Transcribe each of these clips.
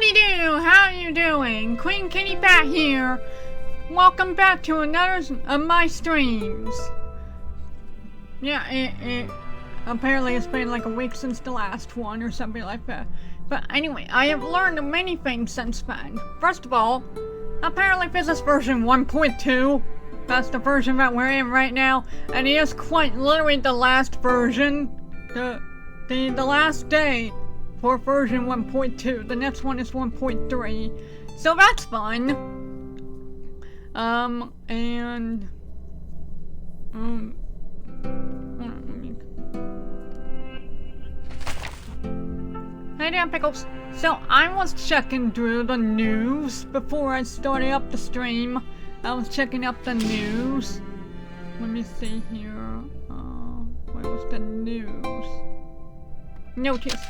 How-de-doo! How you doing? Queen Kitty Bat here. Welcome back to another of my streams. Yeah, apparently it's been like a week since the last one or something like that. But anyway, I have learned many things since then. First of all, apparently this is version 1.2. That's the version that we're in right now. And it is quite literally the last version. The last day for version 1.2. The next one is 1.3. So that's fun. Hey there, Pickles. So I was checking through the news before I started up the stream. I was checking up the news. Let me see here. Where was the news? Notice.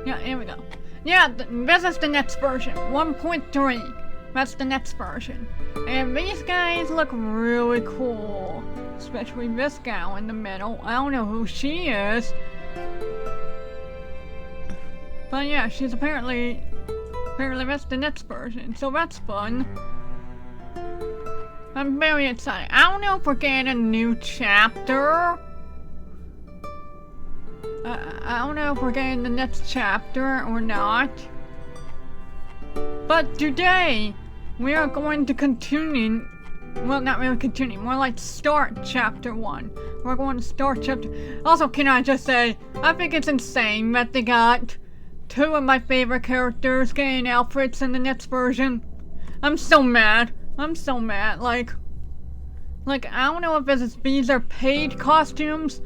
Yeah, here we go. Yeah, this is the next version. 1.3. That's the next version. And these guys look really cool. Especially this gal in the middle. I don't know who she is. But yeah, she's apparently that's the next version. So that's fun. I'm very excited. I don't know if we're getting a new chapter. I don't know if we're getting the next chapter or not. But today, we are going to continue. Well, not really continue. More like start chapter 1. We're going to start chapter. Also, can I just say, I think it's insane that they got 2 of my favorite characters getting outfits in the next version. I'm so mad. I'm so mad. Like, I don't know if these are paid costumes.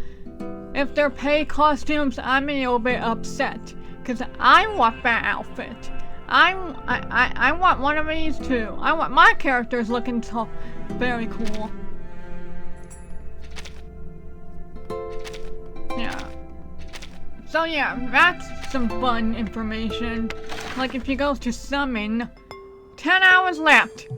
If they're paid costumes, I'm a little bit upset. Because I want that outfit. I want one of these too. I want my characters looking so very cool. Yeah. So yeah, that's some fun information. Like if you go to summon, 10 hours left.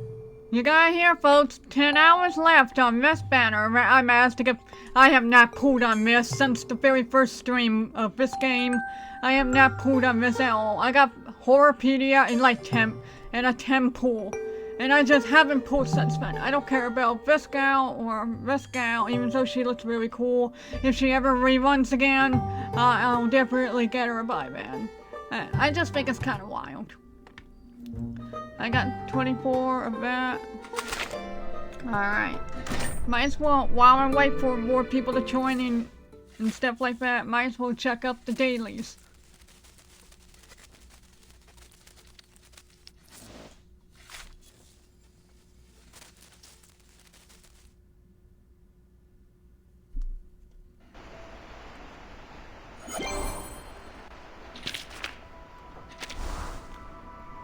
You got it here, folks. 10 hours left on this banner. I'm asked to get. I have not pulled on this since the very first stream of this game. I have not pulled on this at all. I got Horrorpedia and like a 10 pull. And I just haven't pulled since then. I don't care about this gal or this gal, even though she looks really cool. If she ever reruns again, I'll definitely get her by then. I just think it's kind of wild. I got 24 of that. Alright. Might as well, while I wait for more people to join in and stuff like that, might as well check up the dailies.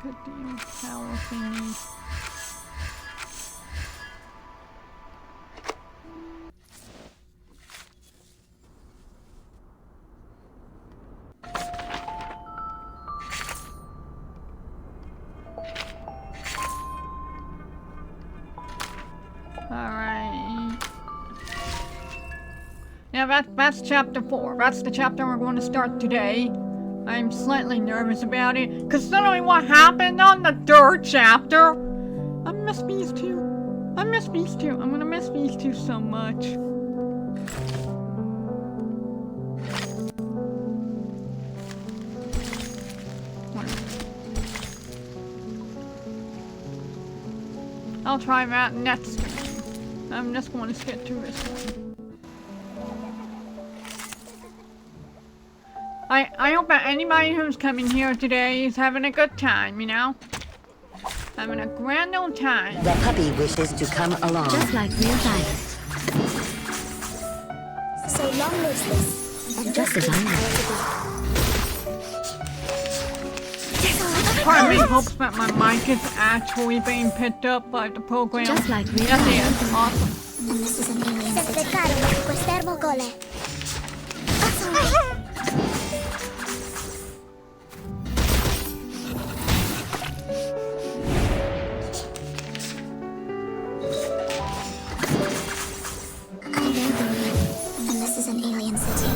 Good deal. Power thingy. Alright. Yeah, that's chapter 4. That's the chapter we're going to start today. I'm slightly nervous about it, considering what happened on the 3rd chapter. I miss these two. I miss these two. I'm gonna miss these two so much. I'll try that next stream. I'm just going to skip through this one. I hope that anybody who's coming here today is having a good time, you know? Having a grand old time. The puppy wishes to come along. Just like real life. So long lives this. And Just as I know. Part of me hopes that my mic is actually being picked up by the program. Just like real Yes, it life. is. Awesome. And this is an alien city. Questervo gole. And this is an alien city.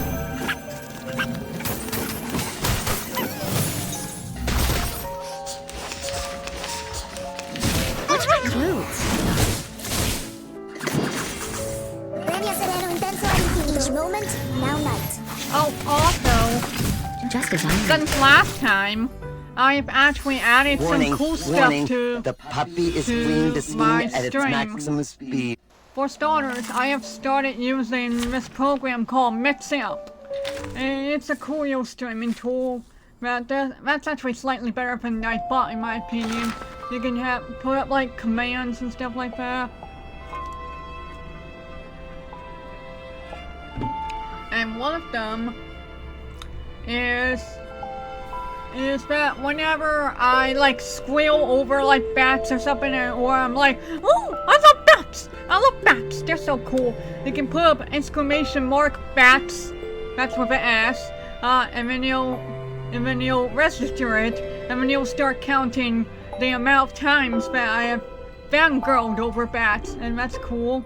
moment, now night. Oh, also, Just as I since last time, I've actually added Warning, some cool stuff warning. to The puppy is to fleeing the scene my at its stream. maximum speed. For starters, I have started using this program called MixUp. It's a cool streaming tool. That's actually slightly better than Nightbot in my opinion. You can put up like commands and stuff like that. And one of them is that whenever I like squeal over like bats or something, or I'm like, oh, I love bats! I love bats! They're so cool. You can put up exclamation mark bats, that's with an S, and then you'll register it, and then you'll start counting the amount of times that I have fangirled over bats, and that's cool.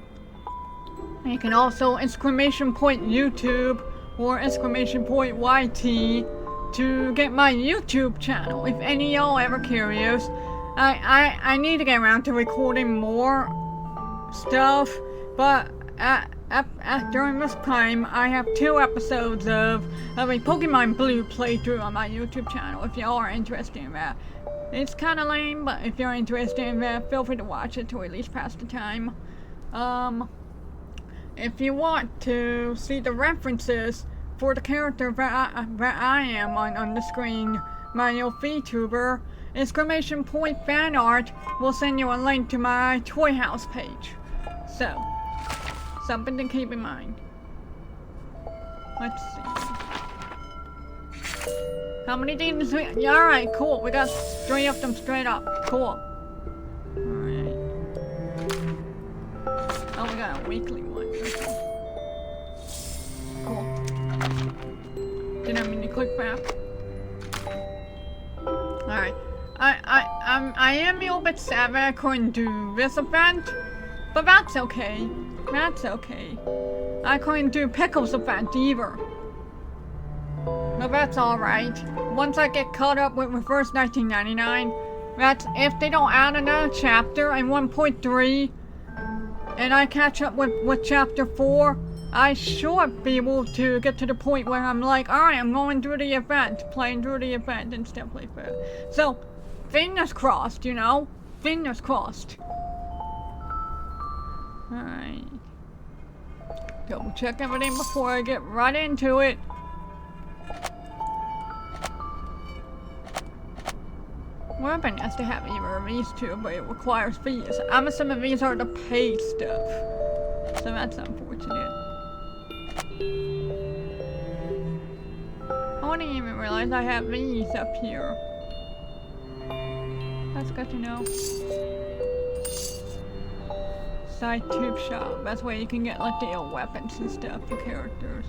You can also exclamation point YouTube or exclamation point YT to get my YouTube channel. If any of y'all ever curious, I need to get around to recording more stuff, but during this time I have 2 episodes of a Pokemon Blue playthrough on my YouTube channel. If y'all are interested in that, it's kind of lame, but if you're interested in that, feel free to watch it to at least pass the time. If you want to see the references for the character that I am on the screen, my new VTuber, exclamation point fan art will send you a link to my Toy House page. So, something to keep in mind. Let's see. How many demons we? Yeah, alright, cool. We got 3 of them straight up. Cool. Alright. Oh, we got a weekly one. Cool. Didn't mean to click back. Alright. I am a little bit sad that I couldn't do this event, but that's okay. That's okay. I couldn't do Pickle's event either. But that's alright. Once I get caught up with Reverse 1999, that's if they don't add another chapter in 1.3, and I catch up with chapter 4, I should be able to get to the point where I'm like, alright, I'm going through the event, playing through the event and stuff like that. So, fingers crossed, you know? Fingers crossed. Alright. Double check everything before I get right into it. Well, it'd be nice to have either of these two, but it requires fees. I'm assuming these are the paid stuff. So that's unfortunate. I didn't even realize I have these up here. That's good to know. Side tube shop. That's where you can get like the weapons and stuff for characters.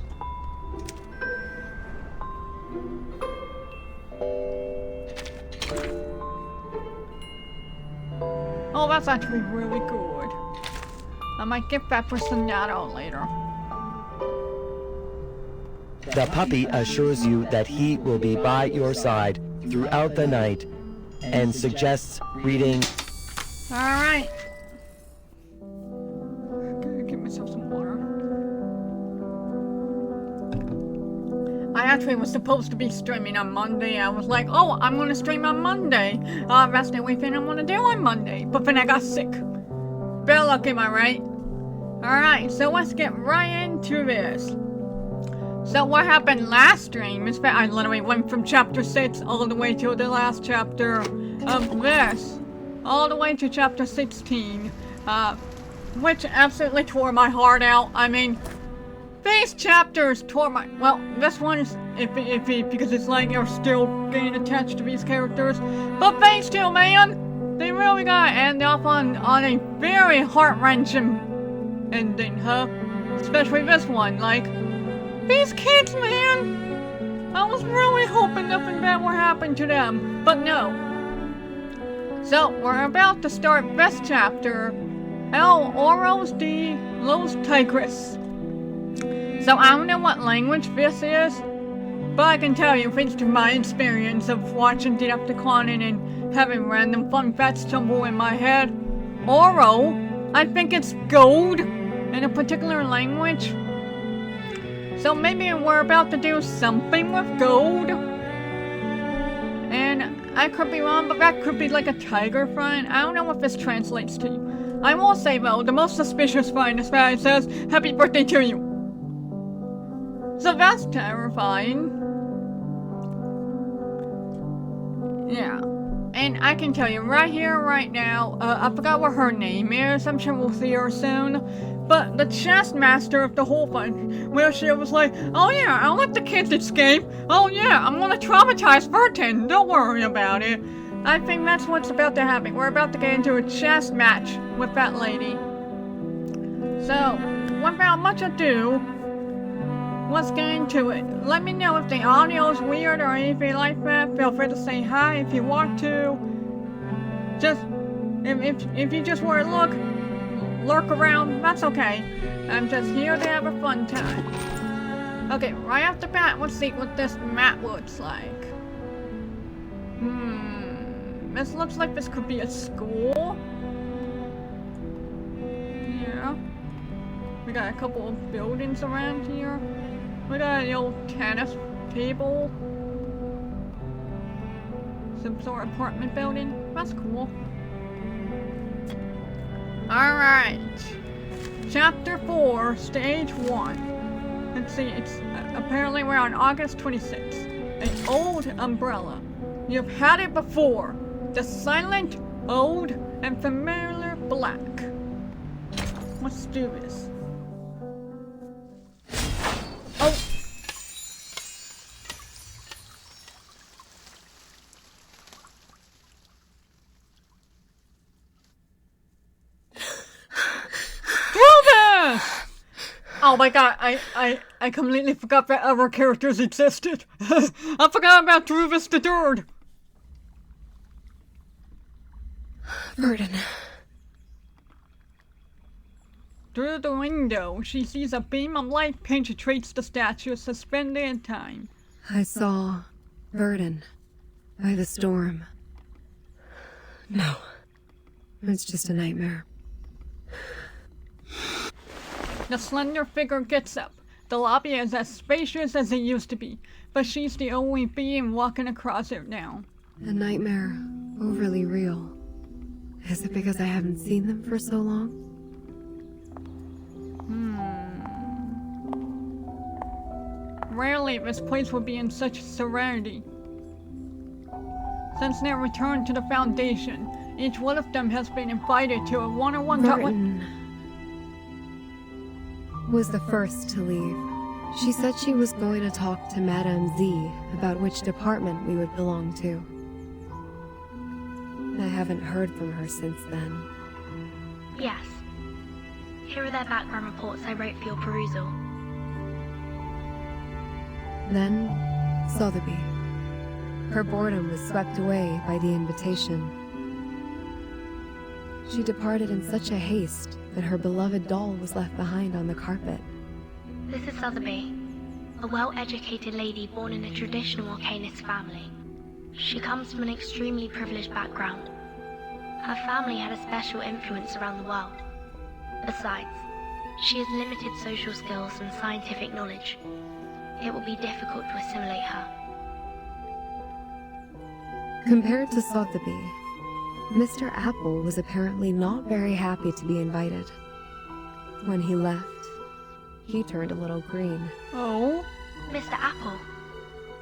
Oh, that's actually really good. I might get that for Sonato later. The puppy assures you that he will be by your side throughout the night and suggests reading. Alright. Gotta get myself some water. I actually was supposed to be streaming on Monday. I was like, oh, I'm gonna stream on Monday. That's the only thing I'm gonna do on Monday. But then I got sick. Bad luck, am I right? Alright, so let's get right into this. So what happened last stream is that I literally went from chapter 6 all the way to the last chapter of this. All the way to chapter 16. Which absolutely tore my heart out. I mean, these chapters tore my... Well, this one's iffy because it's like you're still getting attached to these characters. But these two, man, they really gotta end up on a very heart-wrenching ending, huh? Especially this one, like... These kids, man! I was really hoping nothing bad would happen to them, but no. So, we're about to start this chapter, El Oros de los Tigres. So, I don't know what language this is, but I can tell you, thanks to my experience of watching Deducticon and having random fun facts tumble in my head, Oro, I think it's gold in a particular language. So maybe we're about to do something with gold? And I could be wrong, but that could be like a tiger find. I don't know what this translates to. I will say though, the most suspicious find is that it says, "Happy birthday to you." So that's terrifying. Yeah. And I can tell you right here, right now, I forgot what her name is. I'm sure we'll see her soon. But the chess master of the whole thing, where she was like, "Oh yeah, I'll let the kids escape. Oh yeah, I'm gonna traumatize Burton. Don't worry about it." I think that's what's about to happen. We're about to get into a chess match with that lady. So, without much ado, let's get into it. Let me know if the audio is weird or anything like that. Feel free to say hi if you want to. Just, if you just want to lurk around, that's okay. I'm just here to have a fun time. Okay, right off the bat, let's see what this map looks like. This looks like this could be a school. Yeah. We got a couple of buildings around here. We got an old tennis table. Some sort of apartment building. That's cool. Alright. Chapter 4, Stage 1. Let's see, it's apparently we're on August 26th. An old umbrella. You've had it before. The silent, old, and familiar black. Let's do this. Oh! Oh my god, I completely forgot that other characters existed. I forgot about Druvis the Third. Burden. Through the window, she sees a beam of light penetrates the statue suspended in time. I saw Burden by the storm. No, it's just a nightmare. The slender figure gets up. The lobby is as spacious as it used to be, but she's the only being walking across it now. A nightmare, overly real. Is it because I haven't seen them for so long? Rarely this place would be in such serenity. Since their return to the Foundation, each one of them has been invited to a one-on-one talk with... Burton was the first to leave. She said she was going to talk to Madame Z about which department we would belong to. I haven't heard from her since then. Yes. Here are their background reports I wrote for your perusal. Then, Sotheby. Her boredom was swept away by the invitation. She departed in such a haste that her beloved doll was left behind on the carpet. This is Sotheby, a well-educated lady born in a traditional Arcanist family. She comes from an extremely privileged background. Her family had a special influence around the world. Besides, she has limited social skills and scientific knowledge. It will be difficult to assimilate her. Compared to Sotheby, Mr. Apple was apparently not very happy to be invited. When he left, he turned a little green. Oh? Mr. Apple,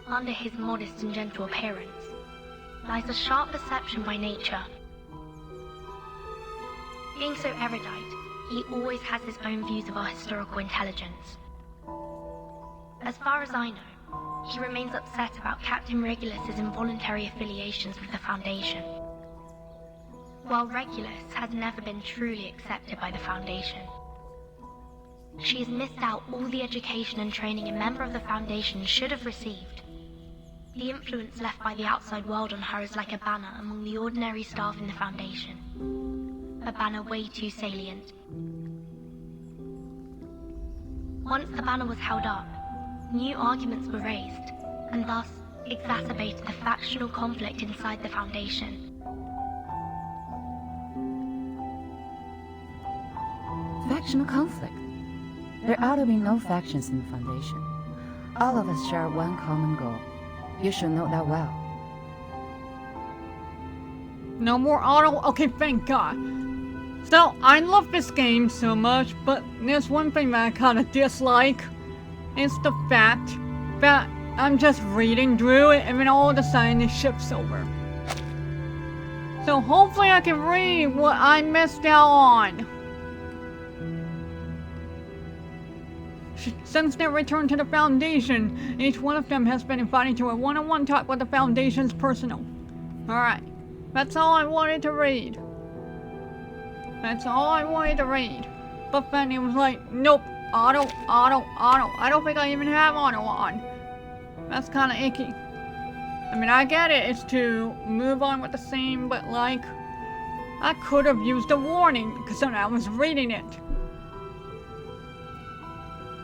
under his modest and gentle appearance, lies a sharp perception by nature. Being so erudite, he always has his own views of our historical intelligence. As far as I know, he remains upset about Captain Regulus's involuntary affiliations with the Foundation. While Regulus has never been truly accepted by the Foundation, she has missed out all the education and training a member of the Foundation should have received. The influence left by the outside world on her is like a banner among the ordinary staff in the Foundation. A banner way too salient. Once the banner was held up, new arguments were raised, and thus exacerbated the factional conflict inside the Foundation. Factional conflict? There ought to be no factions in the Foundation. All of us share one common goal. You should know that well. No more auto. Okay, thank God. So, I love this game so much, but there's one thing that I kind of dislike. It's the fact that I'm just reading through it and then all of a sudden it shifts over. So hopefully I can read what I missed out on. Since their return to the Foundation, each one of them has been invited to a one-on-one talk with the Foundation's personnel. Alright, that's all I wanted to read. That's all I wanted to read. But then it was like, nope, auto. I don't think I even have auto on. That's kind of icky. I mean, I get it, it's to move on with the scene, but like, I could have used a warning because I was reading it.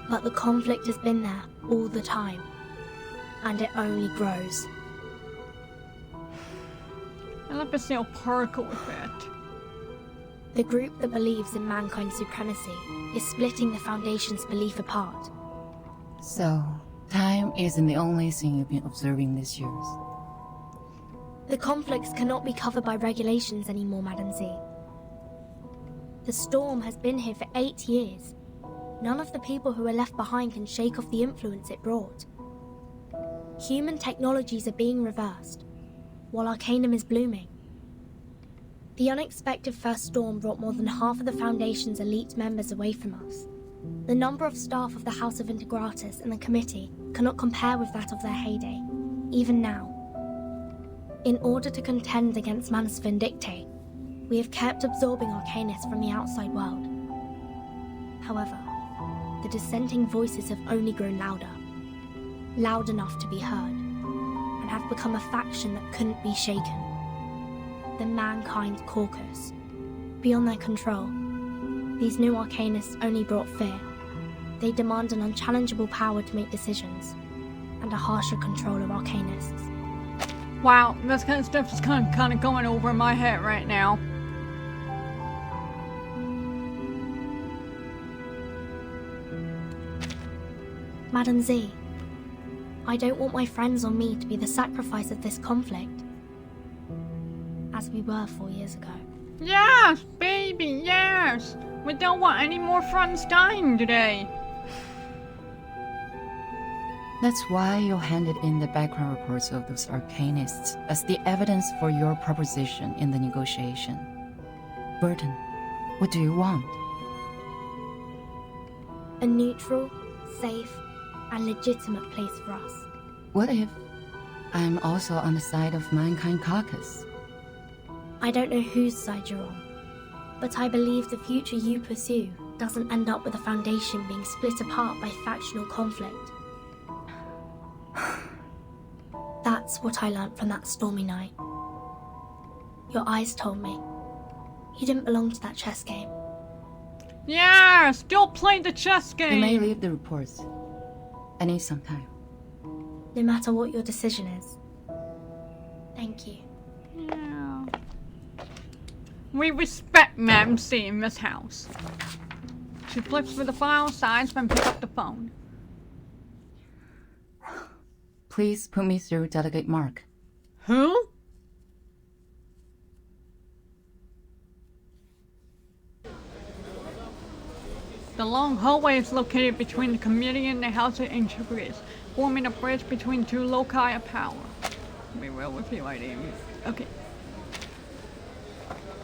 But the conflict has been there all the time, and it only grows. I love to see a particle with it. The group that believes in mankind's supremacy is splitting the Foundation's belief apart. So, time isn't the only thing you've been observing these years. The conflicts cannot be covered by regulations anymore, Madam Z. The storm has been here for 8 years. None of the people who are left behind can shake off the influence it brought. Human technologies are being reversed, while Arcanum is blooming. The unexpected first storm brought more than half of the Foundation's elite members away from us. The number of staff of the House of Integratus and the Committee cannot compare with that of their heyday, even now. In order to contend against Manus Vindictae, we have kept absorbing Arcanus from the outside world. However, the dissenting voices have only grown louder, loud enough to be heard, and have become a faction that couldn't be shaken. The Mankind Caucus. Beyond their control, these new Arcanists only brought fear. They demand an unchallengeable power to make decisions, and a harsher control of Arcanists. Wow, this kind of stuff is kind of going over my head right now. Madam Z, I don't want my friends or me to be the sacrifice of this conflict, as we were 4 years ago. Yes, baby, yes! We don't want any more friends dying today. That's why you handed in the background reports of those Arcanists as the evidence for your proposition in the negotiation. Burton, what do you want? A neutral, safe, and legitimate place for us. What if I'm also on the side of Mankind Caucus? I don't know whose side you're on, but I believe the future you pursue doesn't end up with the Foundation being split apart by factional conflict. That's what I learned from that stormy night. Your eyes told me you didn't belong to that chess game. Yeah, still play the chess game. You may leave the reports. I need some time. No matter what your decision is. Thank you. Yeah. We respect Madam C in this house. She flips through the file, sighs, then picks up the phone. Please put me through Delegate Mark. Who? The long hallway is located between the committee and the House of Integratus, forming a bridge between two loci of power. Be real with you, I didn't. Okay.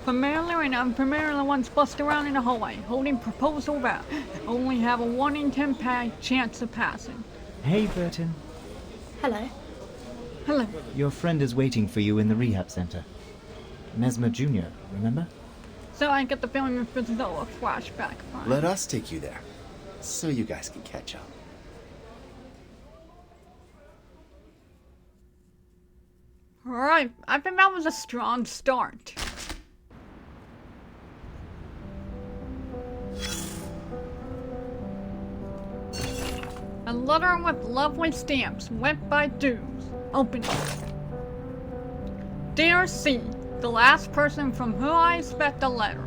Familiar and unfamiliar ones bust around in the hallway, holding proposal that only have a 1 in 10 chance of passing. Hey, Burton. Hello. Hello. Your friend is waiting for you in the rehab center. Mesmer Jr., remember? So I get the feeling this is a flashback. Fine. Let us take you there, so you guys can catch up. Alright, I think that was a strong start. A letter with lovely stamps, went by Dooms. Open it. Dear C, the last person from whom I expect a letter.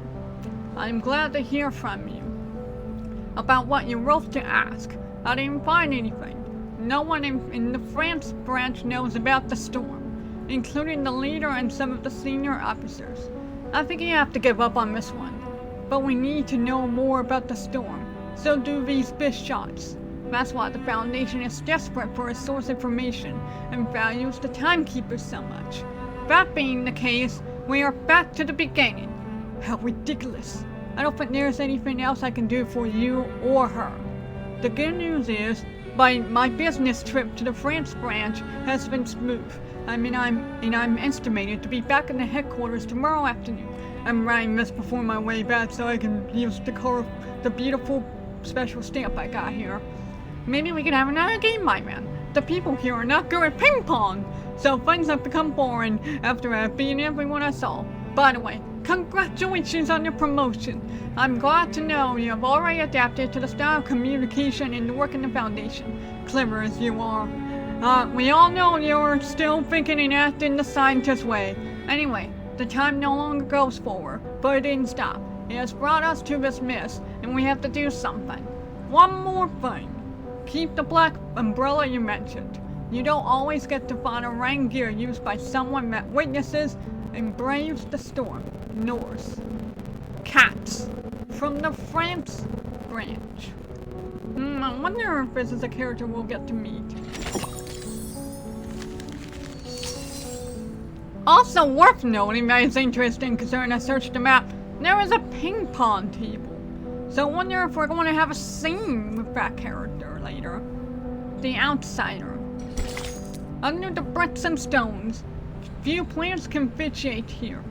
I am glad to hear from you. about what you wrote to ask. I didn't find anything. No one in the France branch knows about the storm, including the leader and some of the senior officers. I think you have to give up on this one. But we need to know more about the storm. So do these Bishots. That's why the Foundation is desperate for a source information and values the timekeepers so much. That being the case, we are back to the beginning. How ridiculous. I don't think there's anything else I can do for you or her. The good news is, my business trip to the France branch has been smooth. I'm estimated to be back in the headquarters tomorrow afternoon. I'm writing this before my way back so I can use the beautiful special stamp I got here. Maybe we can have another game, my man. The people here are not good at ping pong, so things have become boring after I've beaten everyone I saw. By the way, congratulations on your promotion. I'm glad to know you have already adapted to the style of communication and work in the Foundation. Clever as you are. We all know you're still thinking and acting the scientist way. Anyway, the time no longer goes forward, but it didn't stop. It has brought us to this mess, and we have to do something. One more thing. Keep the black umbrella you mentioned. You don't always get to find a rain gear used by someone that witnesses and braves the storm. Norse. Cats. From the France branch. I wonder if this is a character we'll get to meet. Also worth noting that is interesting considering I searched the map, there is a ping pong table. So I wonder if we're going to have a scene with that character later. The Outsider. Under the bricks and stones, few plants can vegetate here.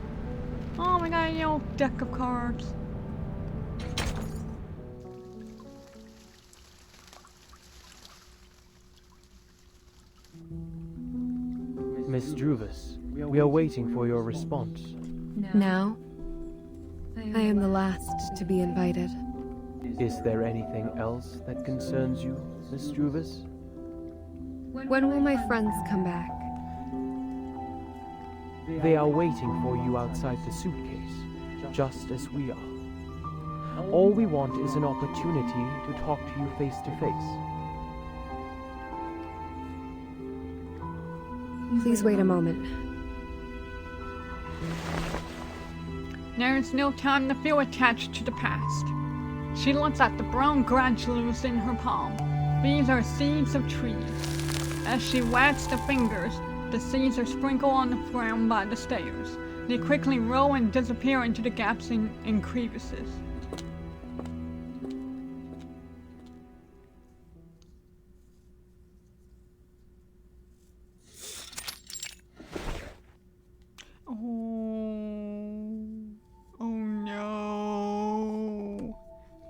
Oh, we got a little deck of cards. Miss Druvis, we are waiting for your response. Now, I am the last to be invited. Is there anything else that concerns you, Miss Druvis? When will my friends come back? They are waiting for you outside the suitcase, just as we are. All we want is an opportunity to talk to you face to face. Please wait a moment. There is no time to feel attached to the past. She looks at the brown granules in her palm. These are seeds of trees. As she wags the fingers, the seeds are sprinkled on the ground by the stairs. They quickly roll and disappear into the gaps and crevices. Oh no.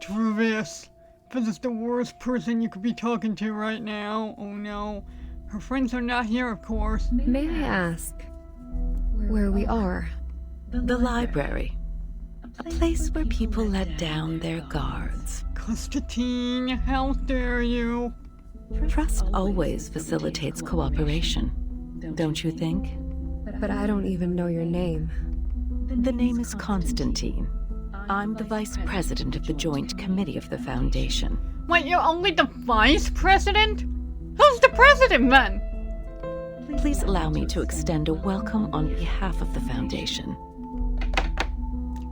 Travis, this is the worst person you could be talking to right now. Oh no. Her friends are not here, of course. May I ask where we are? The library. A place where people let down their guards. Constantine, how dare you? Trust always facilitates cooperation, don't you think? But I don't even know your name. The name is Constantine. I'm the vice president of the Joint Committee of the Foundation. Wait, you're only the vice president? Who's the president then? Please allow me to extend a welcome on behalf of the Foundation.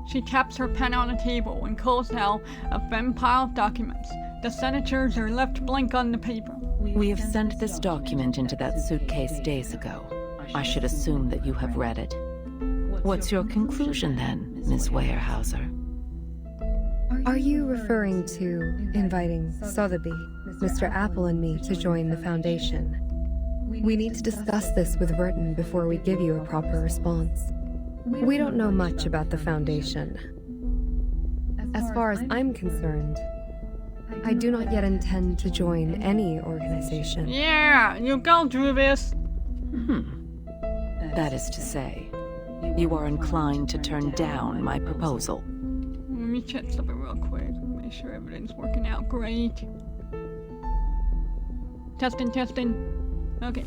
She taps her pen on a table and calls out a thin pile of documents. The signatures are left blank on the paper. We have sent this document into that suitcase days ago. I should assume that you have read it. What's your conclusion then, Ms. Weyerhaeuser? Are you referring to inviting Sotheby, Mr. Apple and me to join the Foundation? We need to discuss this with Verton before we give you a proper response. We don't know much about the Foundation. As far as I'm concerned, I do not yet intend to join any organization. Yeah, you go through this. That is to say, you are inclined to turn down my proposal. Let me check something real quick. Make sure everything's working out great. Testing. Okay.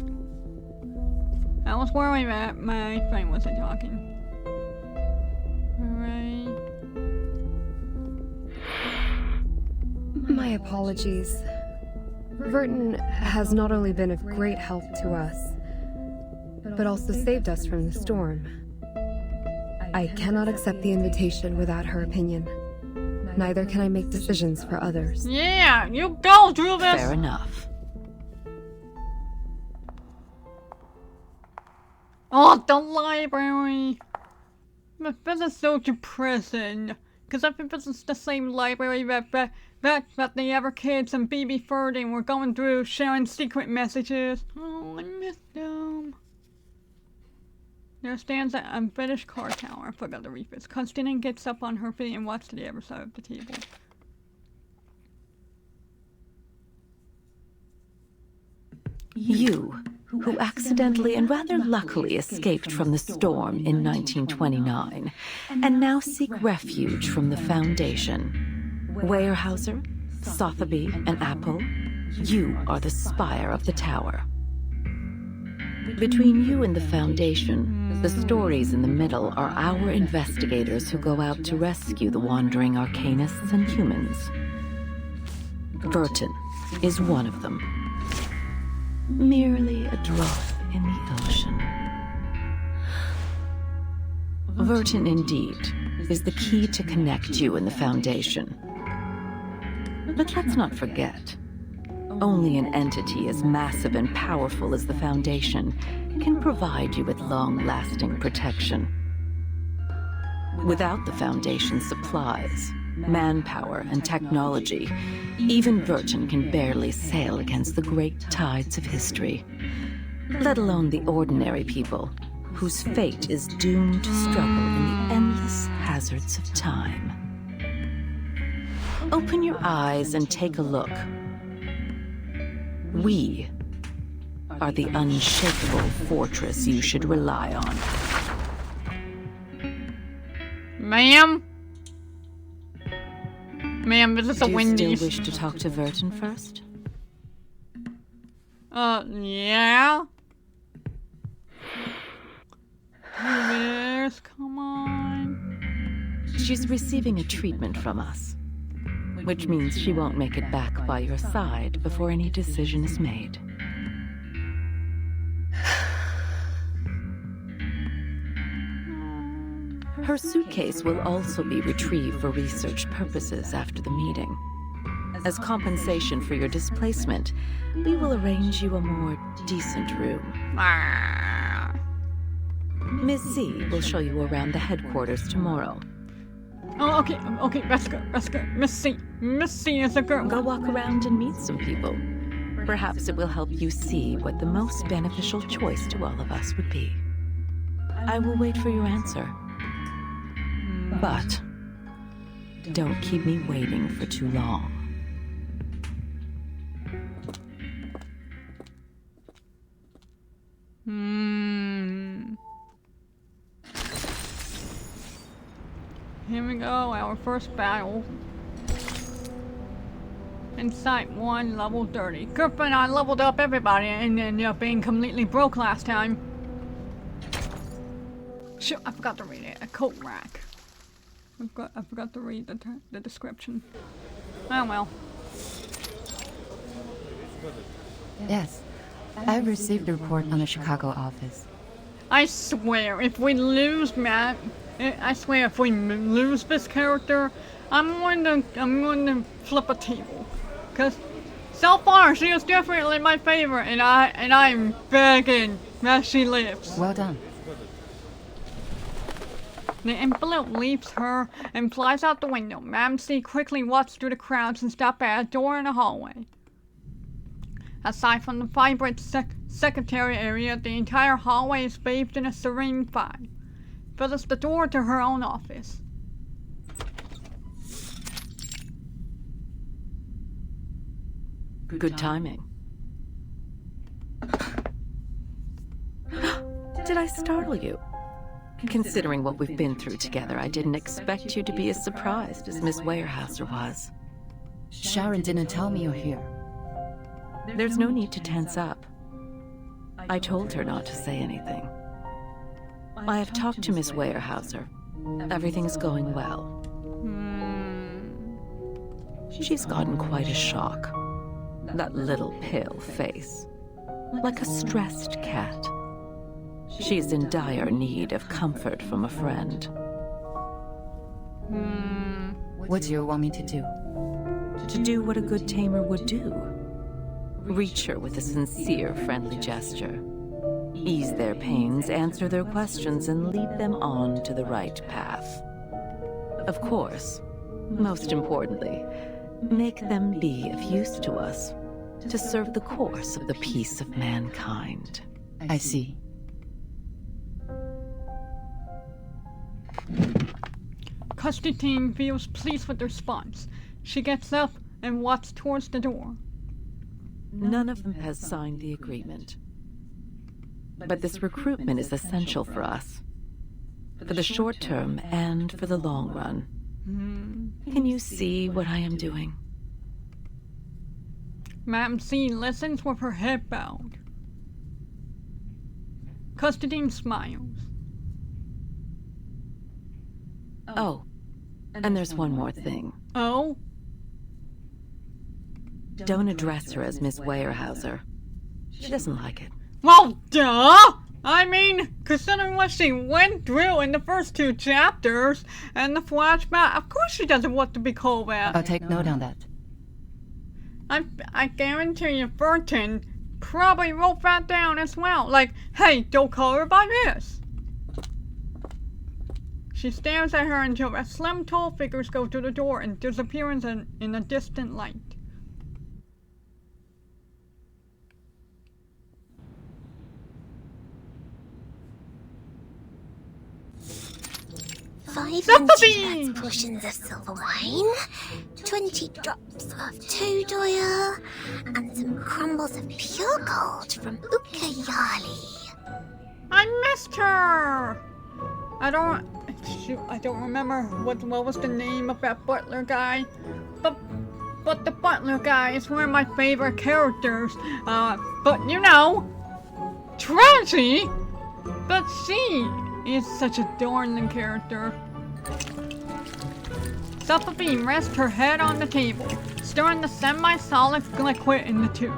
I was worried that my phone wasn't talking. Alright. My apologies. Verton has not only been of great help to us, but also saved us from the storm. I cannot accept the invitation without her opinion. Neither can I make decisions for others. Yeah, you go, Drubus! Fair enough. Oh, the library! But this is so depressing. Because I think this is the same library that the other kids and BB Ferding were going through, sharing secret messages. Oh, I miss them. There stands an unfinished car tower. I forgot to read this. Constantine gets up on her feet and walks to the other side of the table. You, who accidentally and rather luckily escaped from the storm in 1929, and now seek refuge from the Foundation. Weyerhaeuser, Sotheby, and Apple, you are the spire of the tower. Between you and the Foundation, the stories in the middle are our investigators who go out to rescue the wandering arcanists and humans. Verton is one of them. Merely a drop in the ocean. Verton, indeed, is the key to connect you and the Foundation. But let's not forget, only an entity as massive and powerful as the Foundation can provide you with long-lasting protection. Without the Foundation's supplies, manpower, and technology, even Verton can barely sail against the great tides of history, let alone the ordinary people whose fate is doomed to struggle in the endless hazards of time. Open your eyes and take a look. We are the unshakable fortress you should rely on. Ma'am? Ma'am, this is a Wendy's. Do you still wish to talk to Verton first? Yeah? Yes, come on. She's receiving a treatment from us, which means she won't make it back by your side before any decision is made. Her suitcase will also be retrieved for research purposes after the meeting. As compensation for your displacement, we will arrange you a more decent room. Ms. Z will show you around the headquarters tomorrow. Oh, okay, that's good. Miss C is a girl. Go walk around and meet some people. Perhaps it will help you see what the most beneficial choice to all of us would be. I will wait for your answer. But don't keep me waiting for too long. Here we go, our first battle. Insight 1, level 30. Griffin, I leveled up everybody and ended up being completely broke last time. Shoot, I forgot to read it. A coat rack. I forgot to read the description. Oh well. Yes, I received a report on the Chicago office. I swear, if we lose Matt, I swear if we lose this character, I'm going to flip a table. Cause so far she is definitely my favorite, and I'm begging that she lives. Well done. The envelope leaves her and flies out the window. Madam C quickly walks through the crowds and stops at a door in the hallway. Aside from the vibrant secretary area, the entire hallway is bathed in a serene fire. But it's the door to her own office. Good timing. Did I startle you? Considering what we've been through together, I didn't expect you to be as surprised as Miss Weyerhaeuser was. Sharon didn't tell me you're here. There's no need to tense up. I told her not to say anything. I have talked to Miss Weyerhaeuser. Everything's going well. She's gotten quite a shock. That little pale face. Like a stressed cat. She's in dire need of comfort from a friend. What do you want me to do? To do what a good tamer would do. Reach her with a sincere, friendly gesture. Ease their pains, answer their questions, and lead them on to the right path. Of course, most importantly, make them be of use to us, to serve the course of the peace of mankind. I see. Constantine feels pleased with their response. She gets up and walks towards the door. None of them has signed the agreement. But this recruitment is essential for us. For the short term and for the long run. Can you see what I am doing? Madame C listens with her head bowed. Constantine smiles. Oh, and there's one more thing. Oh? Don't address her as Miss Weyerhaeuser. She doesn't like it. Well, duh! I mean, considering what she went through in the first 2 chapters, and the flashback, of course she doesn't want to be called that. I'll take note on that. I guarantee you Burton probably wrote that down as well. Like, hey, don't call her by this. She stares at her until a slim, tall figures go to the door and disappear in a distant light. $500 portions of silver wine, 20 drops of toad oil, and some crumbles of pure gold from Ukayali. I missed her! I don't remember what was the name of that butler guy, but the butler guy is one of my favorite characters. But you know, Tragedy. But she is such a darling character. Supplebeam rests her head on the table, stirring the semi-solid liquid in the tube.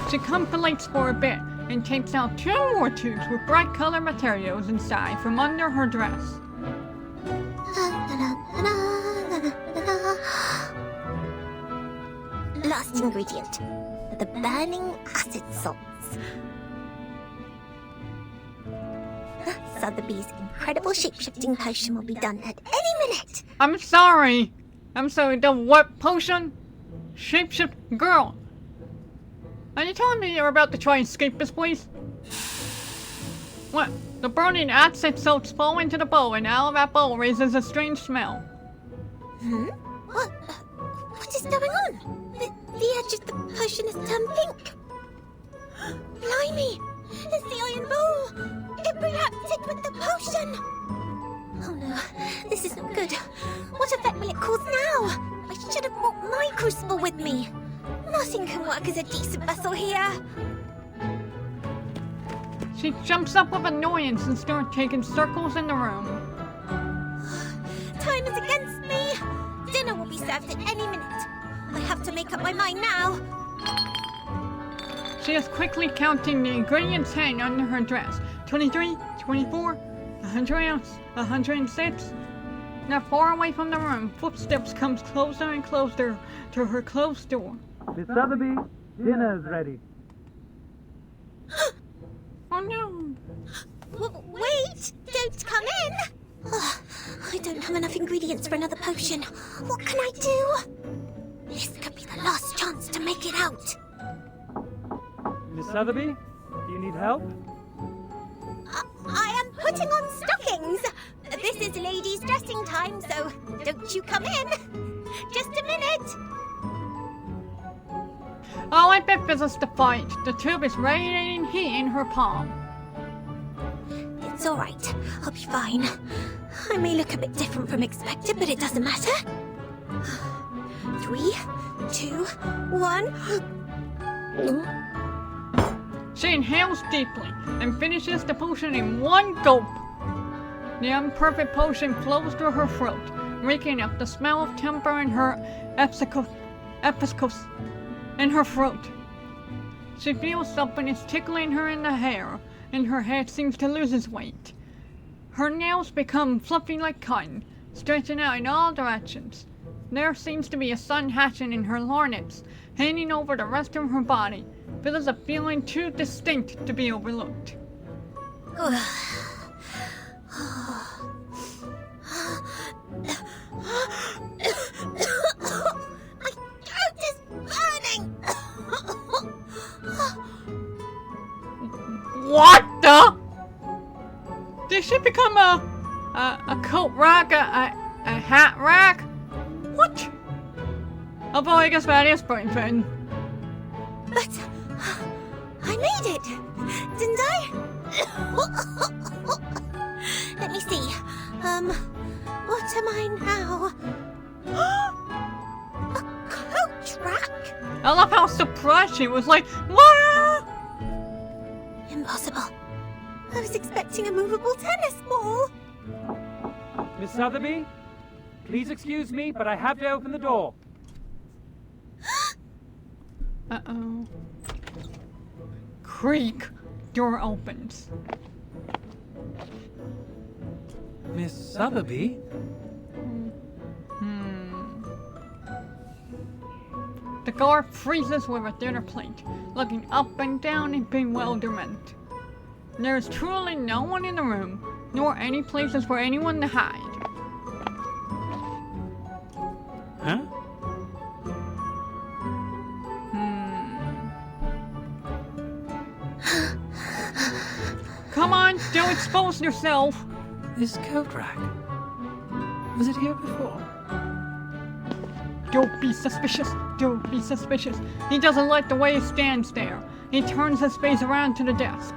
She contemplates for a bit and takes out 2 more tubes with bright colored materials inside from under her dress. Last ingredient, the burning acid salts. Sotheby's incredible shape-shifting potion will be done at any minute. I'm sorry, the what potion? Shapeshift girl. Are you telling me you're about to try and escape this place? What? The burning acid salts fall into the bowl, and out of that bowl raises a strange smell. What is going on? The edge of the potion has turned pink. Blimey! It's the iron bowl! It reacted with the potion! Oh no, this is not good. What effect will it cause now? I should have brought my crucible with me. Nothing can work as a decent vessel here. She jumps up with annoyance and starts taking circles in the room. Time is against me. Dinner will be served at any minute. I have to make up my mind now. She is quickly counting the ingredients hanging under her dress. 23, 24, 100, 106. Now far away from the room, footsteps comes closer and closer to her closed door. Miss Sotheby, dinner's ready. Oh no! Wait! Don't come in! I don't have enough ingredients for another potion. What can I do? This could be the last chance to make it out. Miss Sotheby, do you need help? I am putting on stockings. This is ladies' dressing time, so don't you come in. Just a minute. Oh, I bet this is the fight. The tube is radiating heat in her palm. It's all right. I'll be fine. I may look a bit different from expected, but it doesn't matter. 3, 2, 1. She inhales deeply and finishes the potion in one gulp. The imperfect potion flows through her throat, reeking of the smell of timber in her epicus in her throat. She feels something is tickling her in the hair, and her head seems to lose its weight. Her nails become fluffy like cotton, stretching out in all directions. There seems to be a sun hatching in her lorgnettes, hanging over the rest of her body, but there's a feeling too distinct to be overlooked. My throat is burning! What the? Did she become a coat rack, a hat rack? What? Although I guess that is pretty fun. But I made it, didn't I? Let me see. What am I now? A coach rack? I love how surprised she was, like, what? Impossible. I was expecting a movable tennis ball. Miss Sotheby, please excuse me, but I have to open the door. Uh-oh. Creak. Door opens. Miss Sotheby? The guard freezes with a dinner plate, looking up and down in bewilderment. There is truly no one in the room, nor any places for anyone to hide. Huh? Come on, don't expose yourself! This coat rack. Was it here before? Don't be suspicious, don't be suspicious. He doesn't like the way he stands there. He turns his face around to the desk.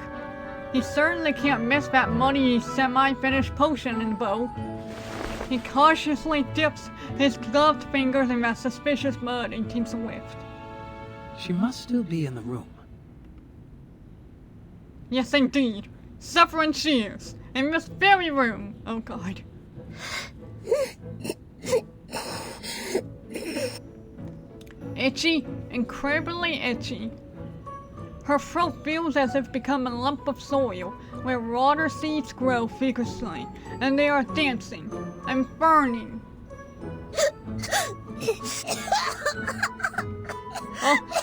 He certainly can't miss that muddy, semi-finished potion in the bowl. He cautiously dips his gloved fingers in that suspicious mud and takes a whiff. She must still be in the room. Yes, indeed. Suffering she is. In this very room. Oh, God. Itchy, incredibly itchy. Her throat feels as if become a lump of soil where water seeds grow vigorously, and they are dancing and burning.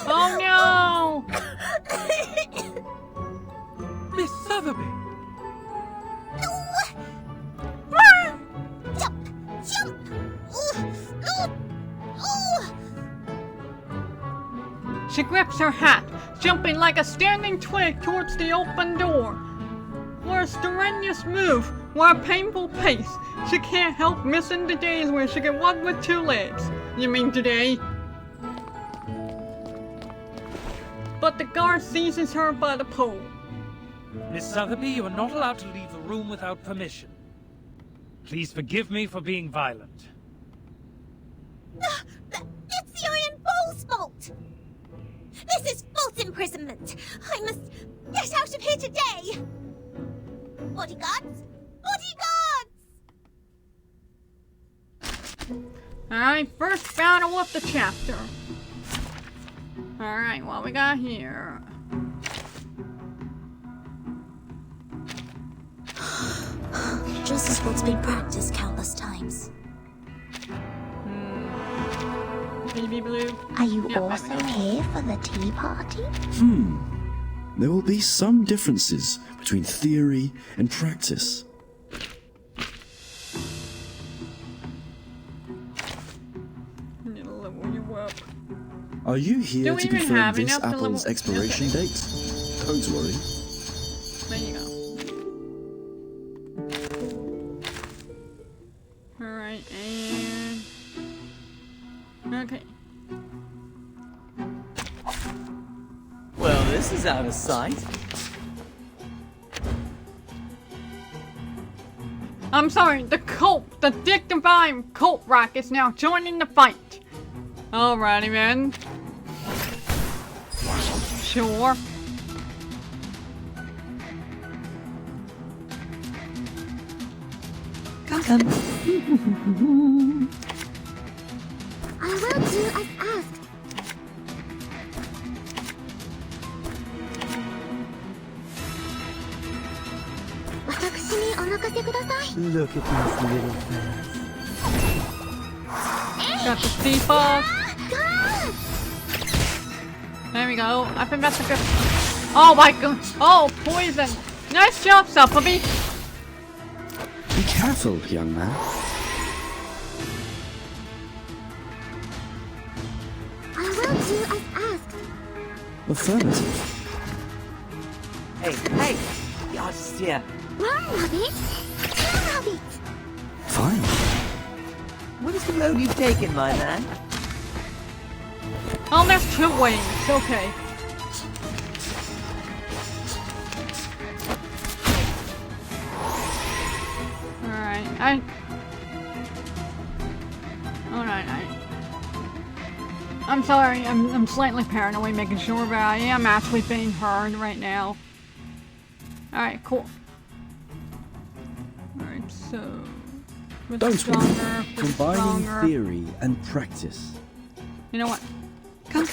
Oh no! Miss Sotheby! Jump! Jump! She grips her hat, jumping like a standing twig towards the open door. For a strenuous move, or a painful pace, she can't help missing the days where she can walk with two legs. You mean today? But the guard seizes her by the pole. Miss Sotheby, you are not allowed to leave the room without permission. Please forgive me for being violent. It's the Iron Bowl's fault! This is false imprisonment! I must get out of here today! Bodyguards! Bodyguards! Alright, first battle of the chapter. Alright, what we got here? Just as what's been practiced countless times. Baby blue. Are you also here for the tea party? There will be some differences between theory and practice. Are you here to confirm this apple's expiration date? Don't worry. There you go. Alright, and... okay. Well, this is out of sight. I'm sorry, the Dick Divine cult rock is now joining the fight. Alrighty then. Sure. come. I will do as asked. Look at these little fellas. Got the debuff. There we go. I think that's a good. Oh my god. Oh, poison. Nice job, Suppleby. Be careful, young man. I will do as asked. Affirmative. Hey, you're just here. Run, Rabbit. Turn, Rabbit. Fine. What is the road you've taken, my man? Oh, there's 2 ways. Okay. Alright, I'm sorry, I'm slightly paranoid, making sure that I am actually being heard right now. Alright, cool. Alright, so... Don't worry. Combining theory and practice. You know what? Come.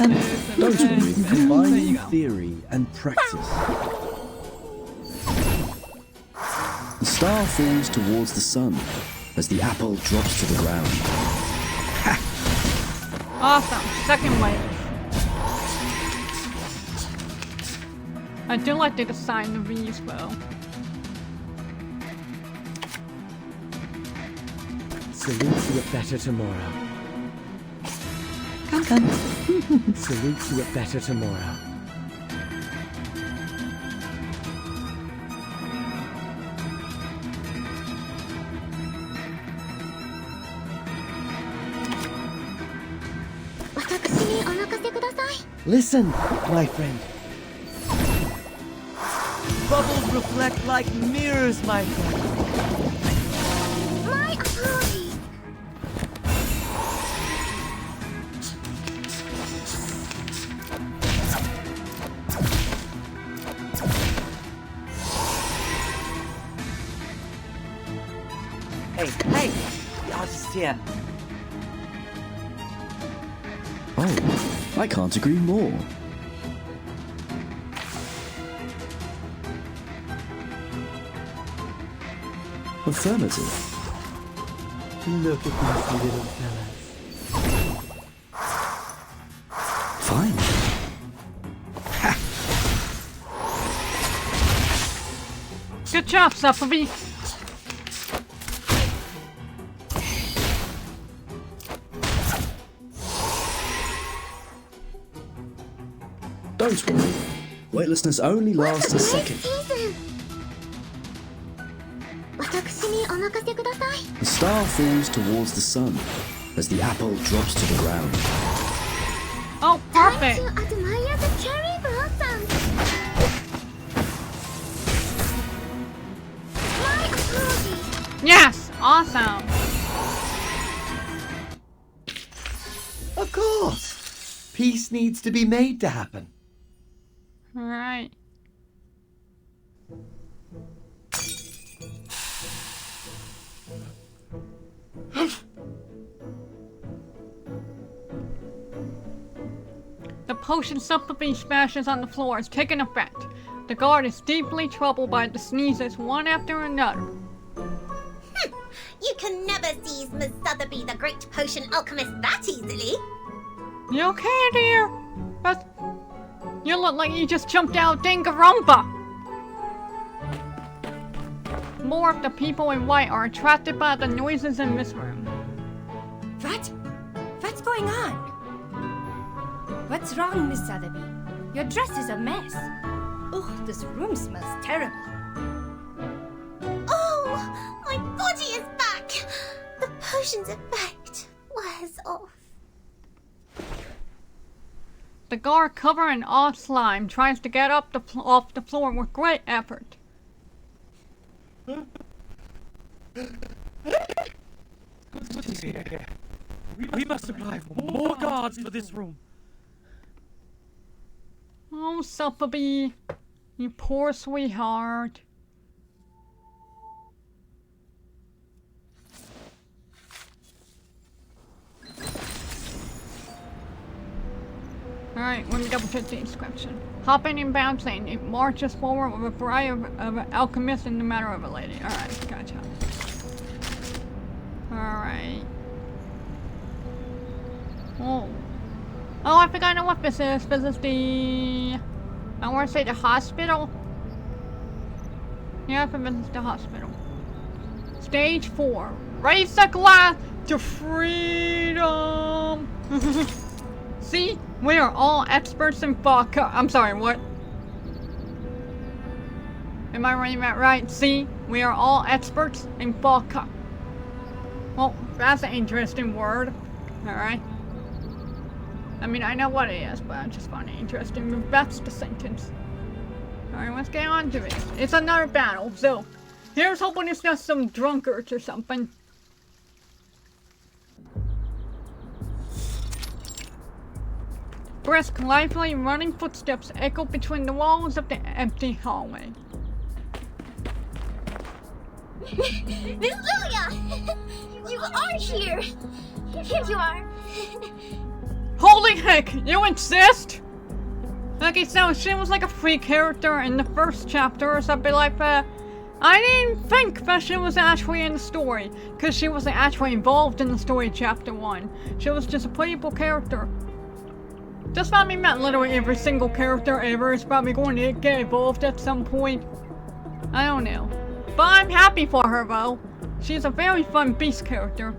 Don't worry. Combining theory and practice. The star falls towards the sun as the apple drops to the ground. Awesome. Second wave. I do like to design the V's well. Salute to a better tomorrow. Come. Salute to a better tomorrow. Listen, my friend. Bubbles reflect like mirrors, my friend. My apologies. Hey, you're just here. Oh, I can't agree more. Affirmative. Look at these little fellas. Fine. Good job, Suppleby. Don't worry. Weightlessness only lasts a second. The star falls towards the sun as the apple drops to the ground. Oh, perfect. Time to admire the cherry blossoms. My apologies. Yes, awesome. Of course. Peace needs to be made to happen. Alright. The potion Suppleby smashes on the floor is taking effect. The guard is deeply troubled by the sneezes one after another. You can never seize Miss Sotheby, the great potion alchemist, that easily. You okay, dear? But you look like you just jumped out Dingarumba. More of the people in white are attracted by the noises in this room. What's going on? What's wrong, Miss Sotheby? Your dress is a mess. Oh, this room smells terrible. Oh, my body is back. The potion's effect wears off. The guard, covered in all slime, tries to get up off the floor with great effort. What is here? We must apply for more guards for this room. Oh, Suppleby, you poor sweetheart. Alright, let me double check the description. Hopping and bouncing, it marches forward with a variety of alchemists in the matter of a lady. Alright, gotcha. Alright. Oh. Oh, I think I know what this is. This is the... I want to say the hospital. Yeah, I think this is the hospital. Stage 4. Raise the glass to freedom! See? We are all experts in vodka. I'm sorry, what? Am I reading that right? See? We are all experts in vodka. Well, that's an interesting word. Alright. I mean, I know what it is, but I just find it interesting. That's the sentence. Alright, let's get on to it. It's another battle, so here's hoping it's not some drunkards or something. Brisk, lively, running footsteps echo between the walls of the empty hallway. Miss Lilia! You are here! Here you are! Holy heck! You insist? Okay, so she was like a free character in the first chapter or something like that. I didn't think that she was actually in the story, because she wasn't actually involved in the story chapter 1. She was just a playable character. Just probably meant literally every single character ever is probably going to get involved at some point. I don't know. But I'm happy for her though. She's a very fun beast character.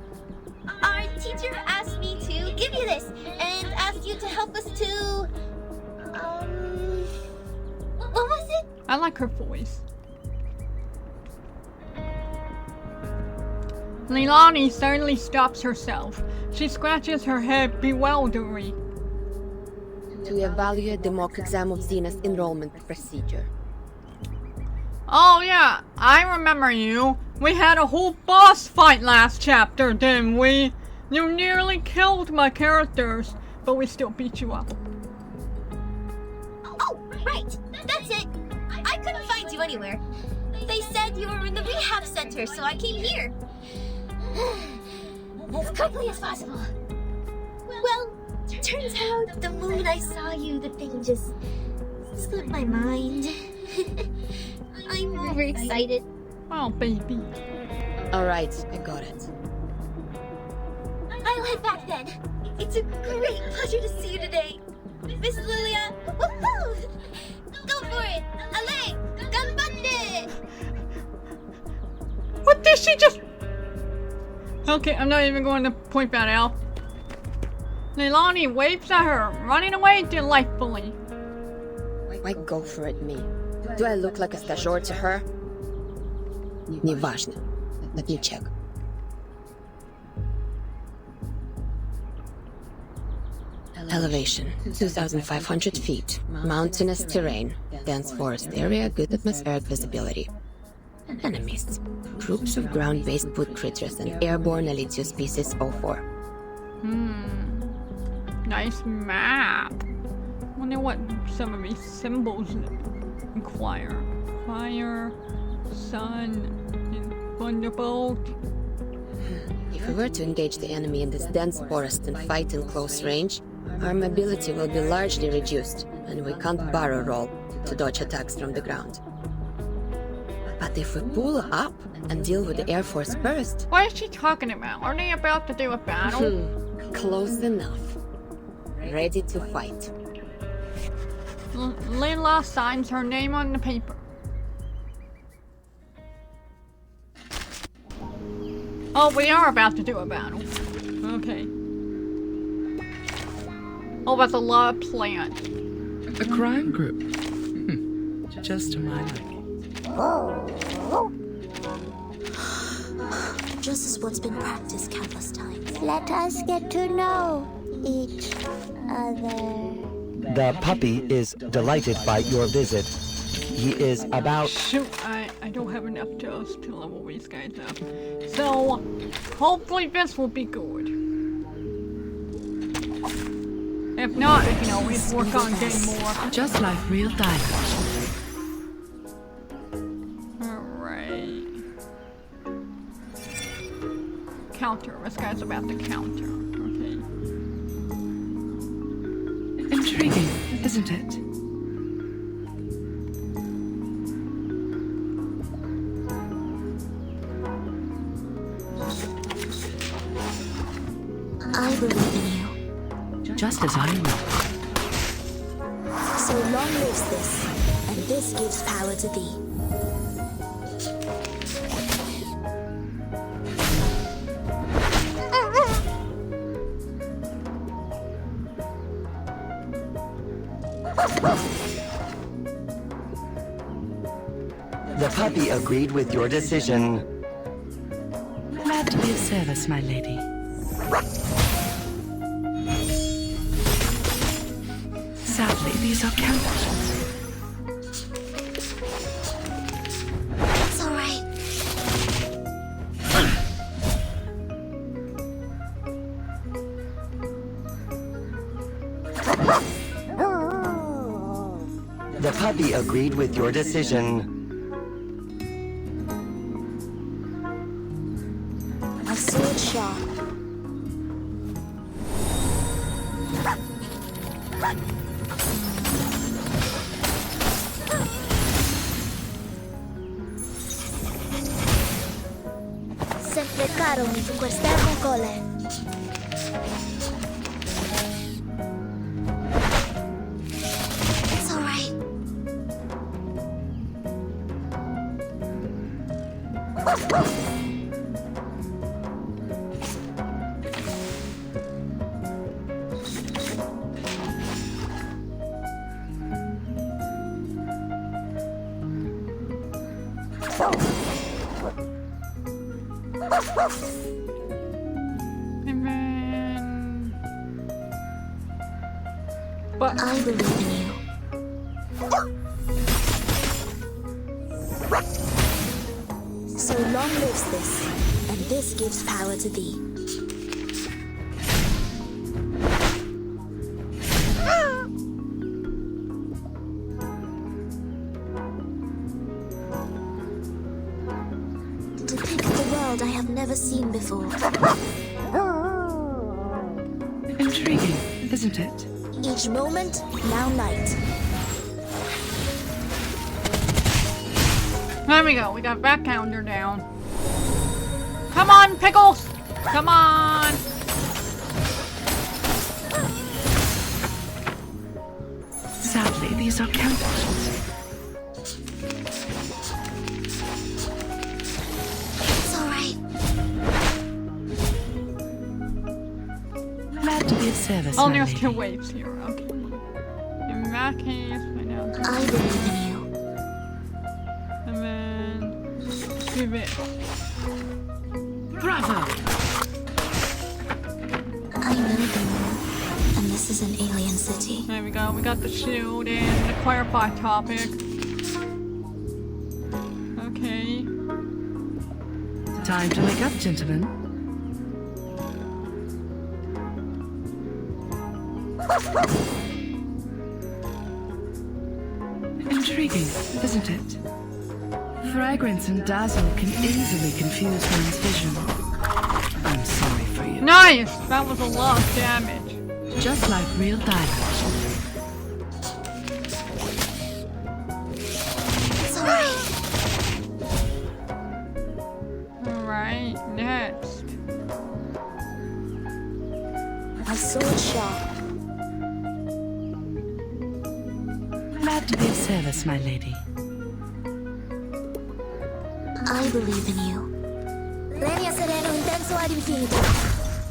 Our teacher asked me to give you this, and asked you to help us to... what was it? I like her voice. Leilani suddenly stops herself. She scratches her head bewilderedly. To evaluate the mock exam of Xena's enrollment procedure. Oh yeah, I remember you. We had a whole boss fight last chapter, didn't we? You nearly killed my characters, but we still beat you up. Oh, right. That's it. I couldn't find you anywhere. They said you were in the rehab center, so I came here. As quickly as possible. Well, turns out the moment I saw you, the thing just slipped my mind. I'm overexcited. Oh, baby. Alright, I got it. I'll head back then. It's a great pleasure to see you today. Miss Lilia, woohoo! Go for it! Allez! Ganbande! What did she just... Okay, I'm not even going to point that out. Leilani waves at her, running away delightfully. Why go for it, me? Do I look like a stagiaire to her? Неважно. Let me check. Elevation, 2,500 feet. Mountainous terrain. Dense forest area, good atmospheric visibility. Enemies. Groups of ground-based wood critters and airborne Elitio species 04. Nice map. Wonder what some of these symbols inquire. Fire, sun, and thunderbolt. If we were to engage the enemy in this dense forest and fight in close range, our mobility will be largely reduced, and we can't barrel roll to dodge attacks from the ground. But if we pull up and deal with the Air Force first... What is she talking about? Are they about to do a battle? Close enough. Ready to fight. Layla signs her name on the paper. Oh, we are about to do a battle. Okay. Oh, that's a lot of plants. A crime group. Just to my liking. Just as what's been practiced countless times. Let us get to know each other. The puppy is delighted by your visit. He is about... Shoot, I don't have enough toes to level these guys up. So, hopefully this will be good. If not, I can always work on getting more. Just like real dialogue. Alright. Counter. This guy's about to counter. Okay. Intriguing, isn't it? I believe in you. Just as I will. So long lives this, and this gives power to thee. The puppy agreed with your decision. Glad to be of service, my lady. Sadly, these are counterfeits. It's all right. The puppy agreed with your decision. A sword sharp. Se frecaron su quest'ermo cole. It's all right. And then... But I believe in you. So long lives this, and this gives power to thee. Depict the world I have never seen before. Intriguing, isn't it? Each moment, now night. there we go. We got back calendar down. Come on, Pickles! Come on! Sadly, these are counterfeits. It's all right. Glad to be of service, Oh, my there's lady. two waves here. Okay. In that case, I know. I believe in you. And then do this. Bravo! I know the moon, and this is an alien city. There we go. We got the shield and the clarify topic. Okay. Time to wake up, gentlemen. Intriguing, isn't it? Fragrance and dazzle can easily confuse one's vision. I'm sorry for you. Nice! That was a lot of damage. Just like real diamonds. It's all right. Alright, next. A sword sharp. Glad to be of service, my lady. I believe in you. Legna sereno intenso ad infinito.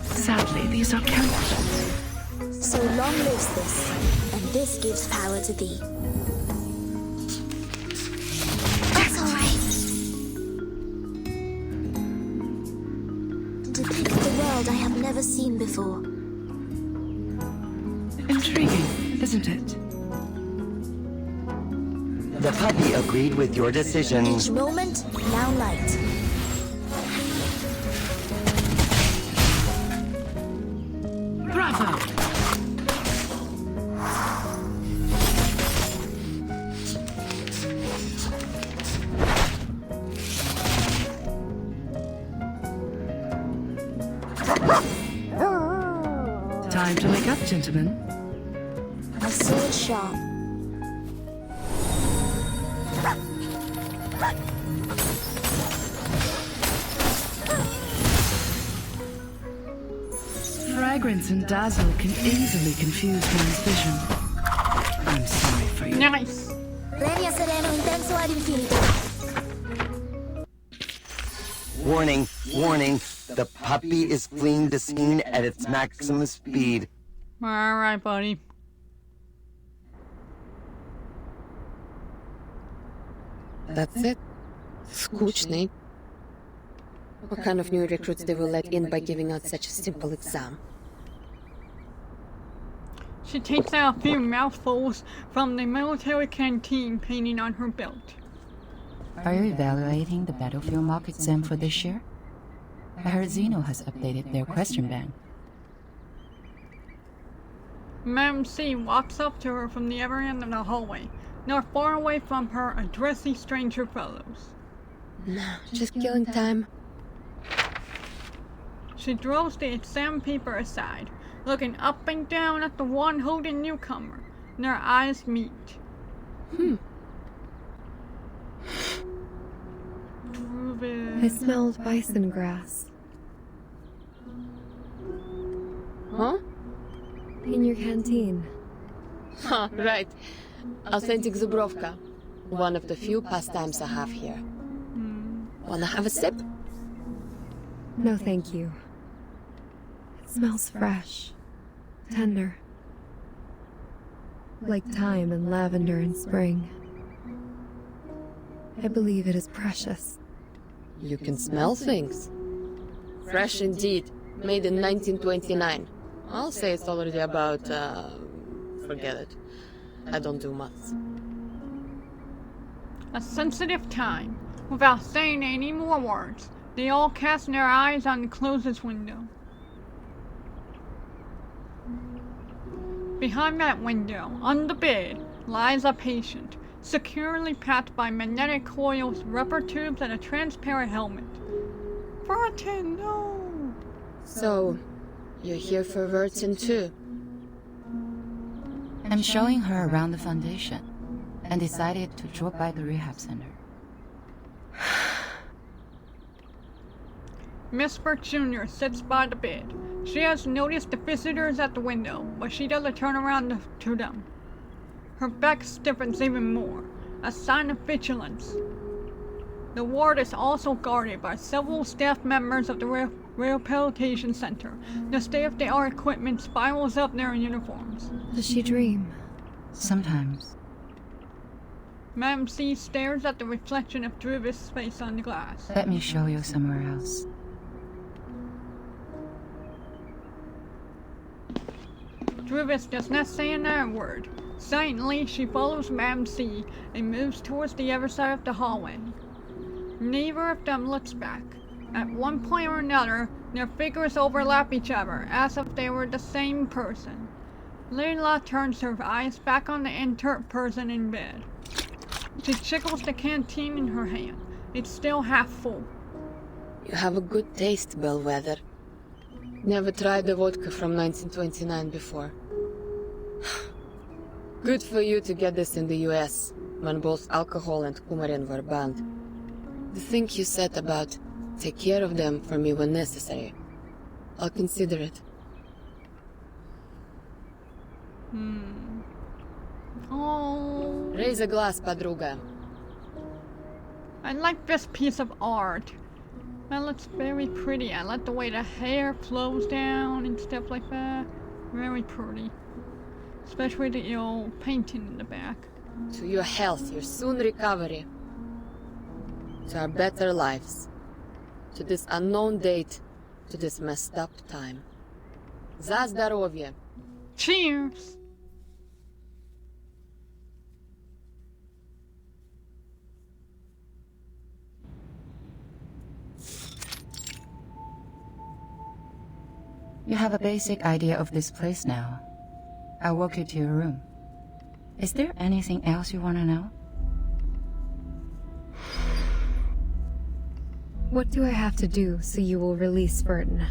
Sadly, these are counterfeits. So long lives this, and this gives power to thee. That's all right. Depict the world I have never seen before. Intriguing, isn't it? The puppy agreed with your decision. Each moment, now light. Bravo! Time to wake up, gentlemen. A sword shop. Fragrance and dazzle can easily confuse one's vision. I'm sorry for you. Nice. Previa sereno intenso ad infinito. Warning, warning. The puppy is fleeing the scene at its maximum speed. Alright, buddy. That's it? Skучный. What kind of new recruits they will let in by giving out such a simple exam? She takes out a few mouthfuls from the military canteen painting on her belt. Are you evaluating the battlefield mock exam for this year? I heard Zeno has updated their question bank. Madam C walks up to her from the other end of the hallway. Not far away from her, a dressy stranger follows. No, just killing time. She throws the exam paper aside, looking up and down at the one holding newcomer, and their eyes meet. I smelled bison grass. Huh? In your canteen. Huh, right. Authentic Zubrovka. One of the few pastimes I have here. Wanna have a sip? No, thank you. It smells fresh, tender. Like thyme and lavender in spring. I believe it is precious. You can smell things. Fresh indeed. Made in 1929. I'll say it's already about, forget it. I don't do maths. A sensitive time. Without saying any more words, they all cast their eyes on the closest window. Behind that window, on the bed, lies a patient, securely packed by magnetic coils, rubber tubes, and a transparent helmet. Vertin, no! So, you're here for Vertin too? I'm showing her around the Foundation and decided to drop by the rehab center. Miss Burke Jr. sits by the bed. She has noticed the visitors at the window, but she doesn't turn around to them. Her back stiffens even more, a sign of vigilance. The ward is also guarded by several staff members of the rehabilitation center. The state-of-the-art equipment spirals up their uniforms. Does she dream? Sometimes. Madam C stares at the reflection of Druvis' face on the glass. Let me show you somewhere else. Druvis does not say another word. Silently, she follows Madam C and moves towards the other side of the hallway. Neither of them looks back. At one point or another, their figures overlap each other, as if they were the same person. Layla turns her eyes back on the inert person in bed. She jiggles the canteen in her hand. It's still half full. You have a good taste, Bellwether. Never tried the vodka from 1929 before. Good for you to get this in the US, when both alcohol and coumarin were banned. The thing you said about take care of them for me when necessary, I'll consider it. Oh. Raise a glass, подруга. I like this piece of art. That looks very pretty. I like the way the hair flows down and stuff like that. Very pretty. Especially the old painting in the back. To your health, your soon recovery. To our better lives. To this unknown date. To this messed up time. За здоровье. Cheers! You have a basic idea of this place now. I'll walk you to your room. Is there anything else you want to know? What do I have to do so you will release Burton?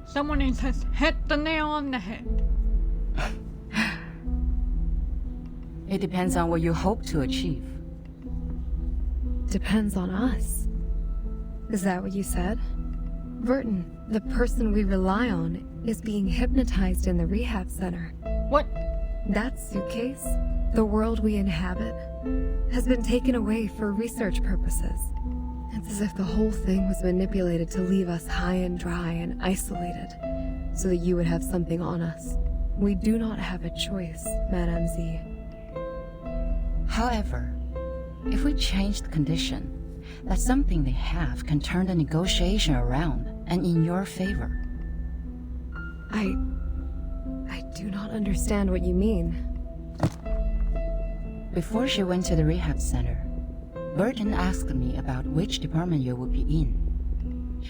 Someone has hit the nail on the head. It depends on what you hope to achieve. Depends on us. Is that what you said? Burton, the person we rely on, is being hypnotized in the rehab center. What? That suitcase, the world we inhabit, has been taken away for research purposes. It's as if the whole thing was manipulated to leave us high and dry and isolated, so that you would have something on us. We do not have a choice, Madame Z. However, if we change the condition, that something they have can turn the negotiation around and in your favor. I do not understand what you mean. Before she went to the rehab center, Burton asked me about which department you would be in,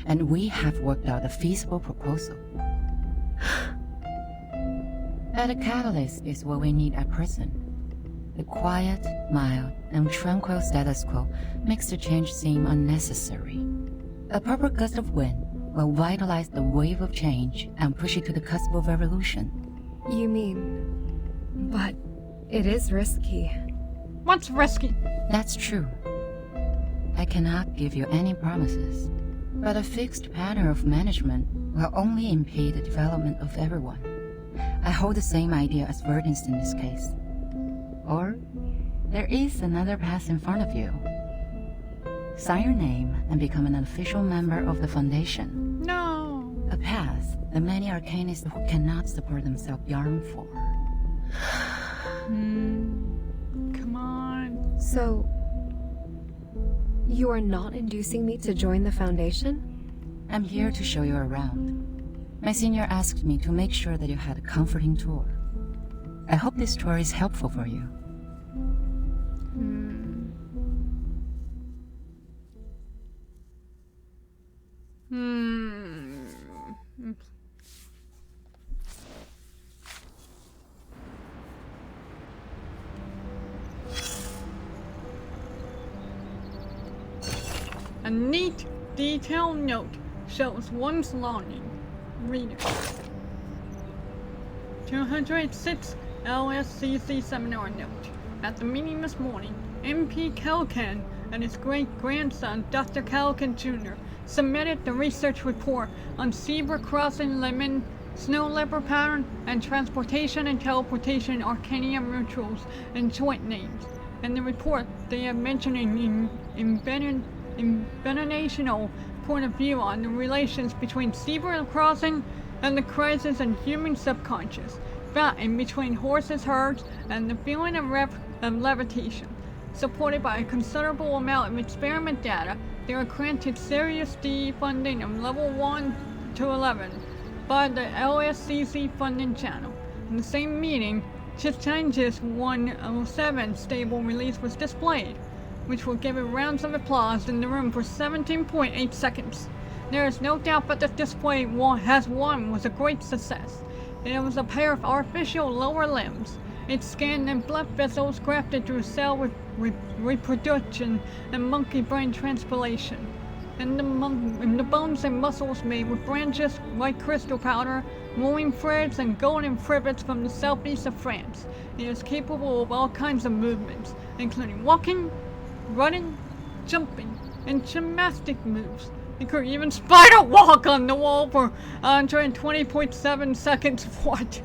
and we have worked out a feasible proposal. But a catalyst is what we need at present. The quiet, mild, and tranquil status quo makes the change seem unnecessary. A proper gust of wind will vitalize the wave of change and push it to the cusp of revolution. You mean... but it is risky. What's risky? That's true. I cannot give you any promises, but a fixed pattern of management will only impede the development of everyone. I hold the same idea as Burton's in this case. Or, there is another path in front of you. Sign your name and become an official member of the Foundation. No. A path that many arcanists who cannot support themselves yearn for. Come on. So, you are not inducing me to join the Foundation? I'm here to show you around. My senior asked me to make sure that you had a comforting tour. I hope this tour is helpful for you. A neat, detailed note shows one's longing. Reader. 206 LSCC seminar note. At the meeting this morning, MP Kelkin and his great-grandson, Dr. Kelkin Jr., submitted the research report on zebra crossing lemon, snow leopard pattern, and transportation and teleportation arcanium rituals and joint names. In the report, they are mentioning inventional point of view on the relations between zebra crossing and the crisis in human subconscious, found in between horses' herds and the feeling of levitation. Supported by a considerable amount of experiment data, they are granted Series D funding of level 1 to 11 by the LSCC funding channel. In the same meeting, Changes 107 stable release was displayed, which will give it rounds of applause in the room for 17.8 seconds. There is no doubt that the display was a great success. It was a pair of artificial lower limbs, its skin and blood vessels grafted through cell reproduction and monkey brain transplantation, and the bones and muscles made with branches, white crystal powder, wooling threads, and golden frivets from the southeast of France. It is capable of all kinds of movements, including walking, running, jumping, and gymnastic moves. It could even spider walk on the wall for 120.7 seconds. What?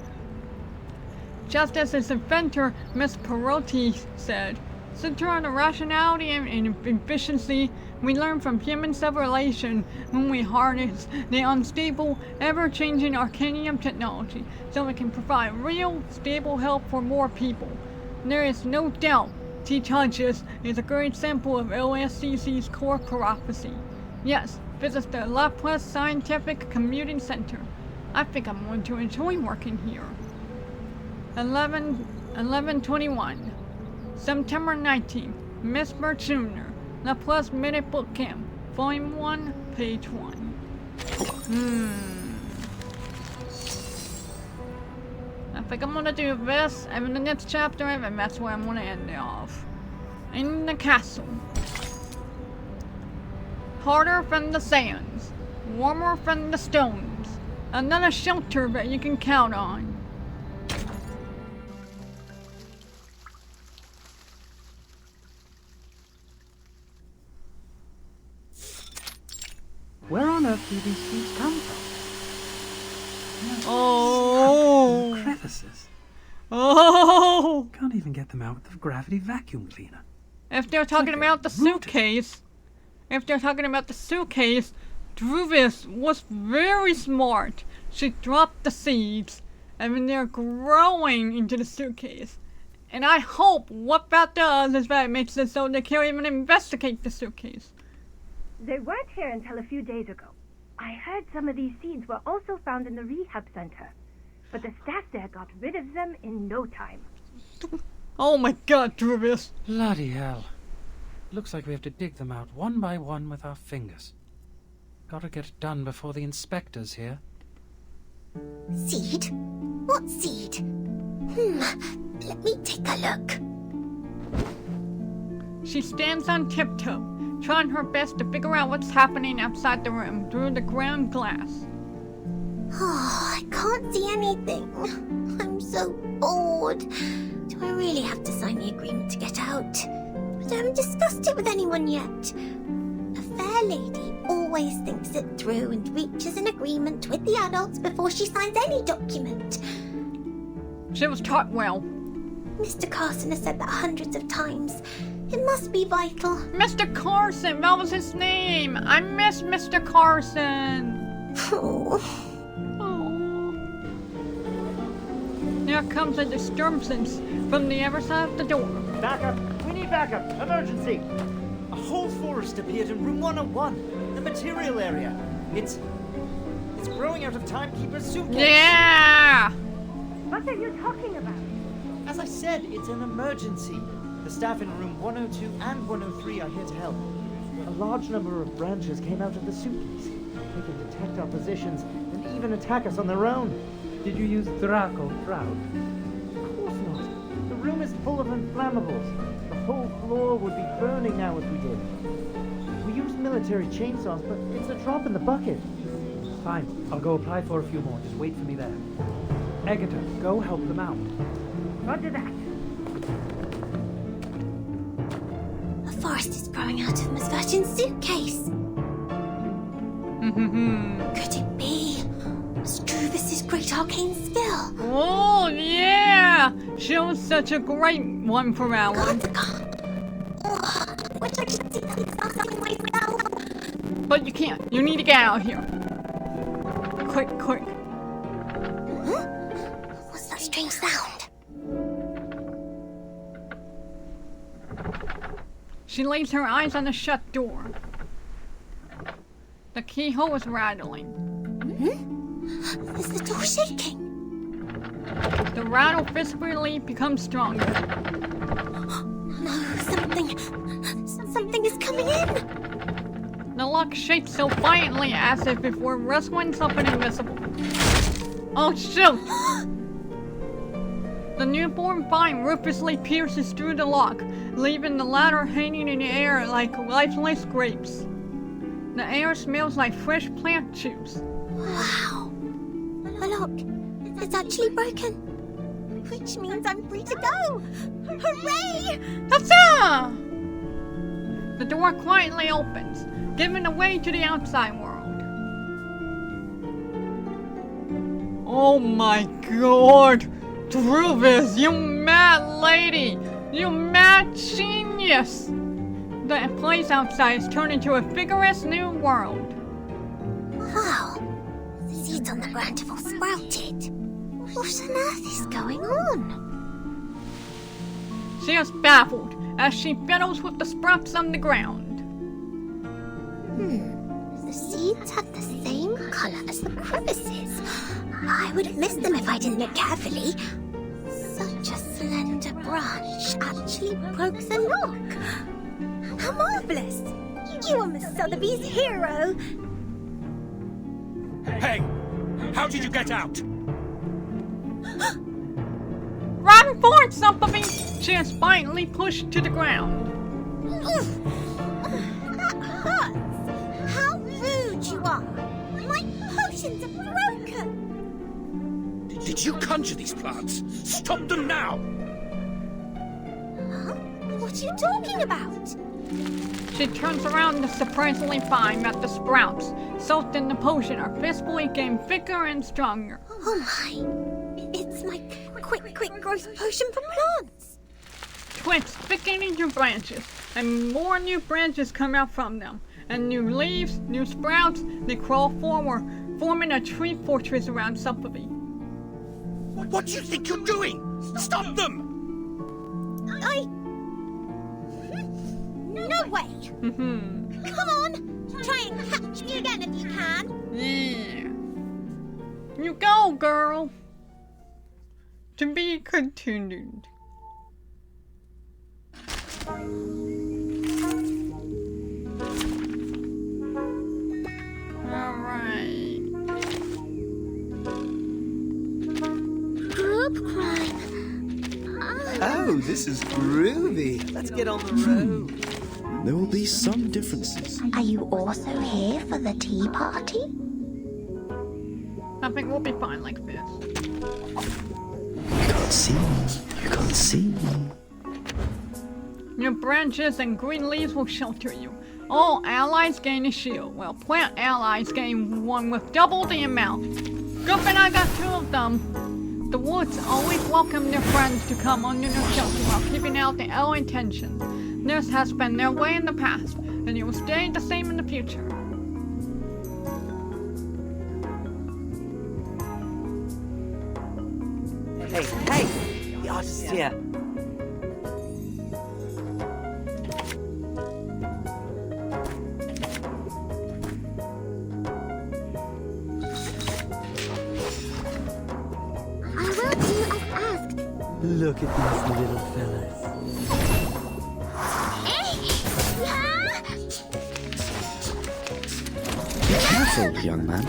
Just as its inventor, Miss Perotti, said, "Center on the rationality and efficiency we learn from human civilization when we harness the unstable, ever-changing arcanium technology so it can provide real, stable help for more people. There is no doubt T-Touches is a great example of LSCC's core prophecy. Yes, visit the Laplace Scientific Commuting Center. I think I'm going to enjoy working here." 11/21. September 19th. Miss Burt Jr. Laplace Minute Book Camp. Volume 1, page 1. I think I'm gonna do this, and in the next chapter, and that's where I'm gonna end it off. In the castle. Harder than the sands, warmer than the stones. Another shelter that you can count on. Where on earth do these seeds come from? Oh! Crevices. Oh! Can't even get them out with the gravity vacuum cleaner. If they're talking about the suitcase, Druvis was very smart. She dropped the seeds, and then they're growing into the suitcase. And I hope what that does is that it makes it so they can't even investigate the suitcase. They weren't here until a few days ago. I heard some of these seeds were also found in the rehab center, but the staff there got rid of them in no time. Oh my god, Druvis. Bloody hell. Looks like we have to dig them out one by one with our fingers. Gotta get it done before the inspector's here. Seed? What seed? Let me take a look. She stands on tiptoe, trying her best to figure out what's happening outside the room through the ground glass. Oh, I can't see anything. I'm so bored. Do I really have to sign the agreement to get out? I haven't discussed it with anyone yet. A fair lady always thinks it through and reaches an agreement with the adults before she signs any document. She was taught well. Mr. Carson has said that hundreds of times. It must be vital. Mr. Carson, that was his name. I miss Mr. Carson. Oh. There comes a disturbance from the other side of the door. Backup! We need backup! Emergency! A whole forest appeared in room 101, the material area. It's growing out of Timekeeper's suitcase. Yeah! What are you talking about? As I said, it's an emergency. The staff in room 102 and 103 are here to help. A large number of branches came out of the suitcase. They can detect our positions and even attack us on their own. Did you use Draco Trout? Of course not. The room is full of inflammables. The whole floor would be burning now if we did. We used military chainsaws, but it's a drop in the bucket. Fine, I'll go apply for a few more. Just wait for me there. Agatha, go help them out. Roger that. A forest is growing out of Miss Virgin's suitcase. Could it be Struvis's great arcane skill? Oh, yeah! She was such a great one for Alan. Wish I could see something myself. But you can't. You need to get out of here. Quick. What's that strange sound? She lays her eyes on the shut door. The keyhole is rattling. Is the door shaking? The rattle physically becomes stronger. No, something is coming in. The lock shakes so violently as if it were wrestling something invisible. Oh shoot! The newborn vine ruthlessly pierces through the lock, leaving the latter hanging in the air like lifeless grapes. The air smells like fresh plant juice. Wow. The lock, it's actually broken. Which means I'm free to go. Hooray! Huzzah! The door quietly opens, giving away to the outside world. Oh my god! Druvis, you mad lady! You mad genius! The place outside is turned into a vigorous new world. Wow. The seeds on the ground have all sprouted. What on earth is going on? She is baffled as she fiddles with the sprouts on the ground. The seeds have the same color as the crevices. I would have missed them if I didn't look carefully. Such a slender branch actually broke the lock. How marvelous! You are Miss Sotheby's hero! Hey! How did you get out? Run for it, Sotheby! She is violently pushed to the ground. That hurts! How rude you are! My potions are broken! Did you conjure these plants? Stop them now! Huh? What are you talking about? She turns around to surprisingly find that the sprouts soaked in the potion are visibly getting thicker and stronger. Oh my! It's my quick growth potion for plants! Twigs thicken into branches, and more new branches come out from them. And new leaves, new sprouts, they crawl forward, forming a tree fortress around Sotheby. What do you think you're doing? Stop them! No way! Come on! Try and catch me again if you can! Yeah. You go, girl! To be continued. Alright. Group crime. Oh, this is groovy. Let's get on the road. There will be some differences. Are you also here for the tea party? I think we'll be fine like this. You can't see me. You can't see me. New branches and green leaves will shelter you. All allies gain a shield, while plant allies gain one with double the amount. Good thing I got 2 of them. The woods always welcome their friends to come under their shelter while keeping out the ill intentions. This has been their way in the past, and it will stay the same in the future. Hey! The artist's here. I will do as asked. Look at these little fellas. Be careful, young man.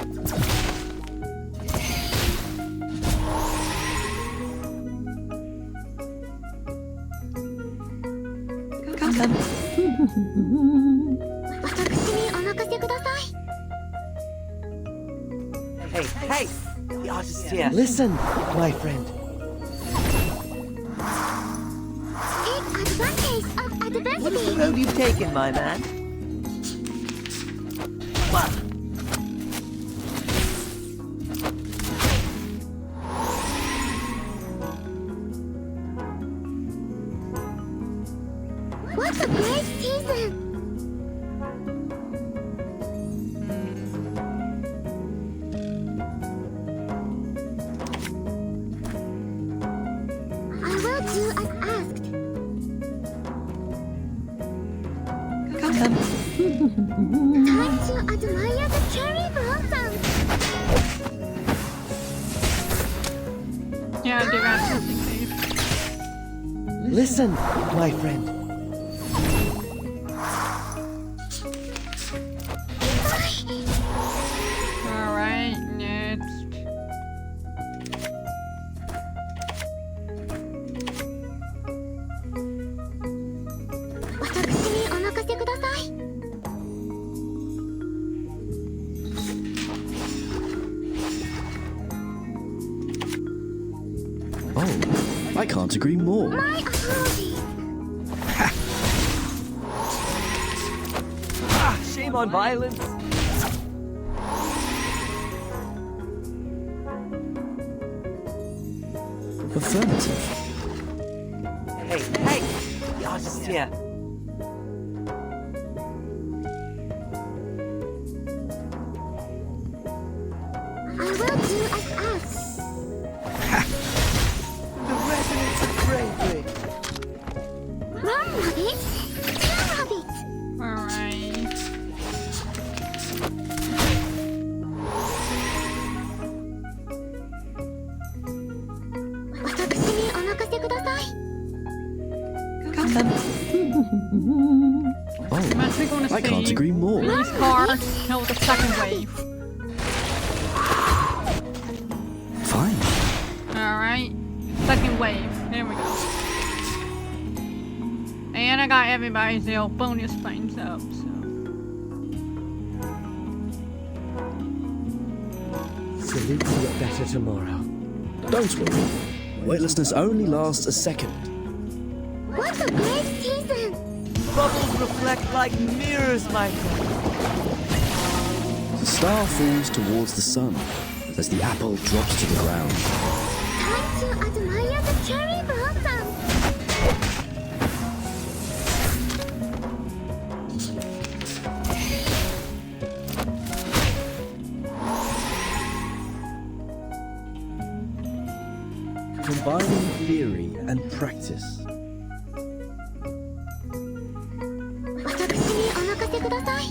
Hey! The artist's here. Listen, my friend. Take advantage of adversity. What's the road you've taken, my man? What? What a great season! I will do as asked. Time to admire the cherry blossoms. Yeah, I do got something, Dave. Listen, my friend. Alright, next. Oh, I can't agree more. My apologies. Shame on violence. Affirmative. Hey! The artist's here. I will do as asked. The resonance of bravery. Run, rabbit! Two rabbits! Alright. I'm actually going to I can't agree more. These cars kill the second wave. Fine. Alright. Second wave. There we go. And I got everybody's little bonus things up, so. Salute to a better tomorrow. Don't worry. Weightlessness only lasts a second. What a great season! Bubbles reflect like mirrors, my friend. The star falls towards the sun as the apple drops to the ground. Time to admire the cherry blossom! Combining theory and practice. 私にお任せください。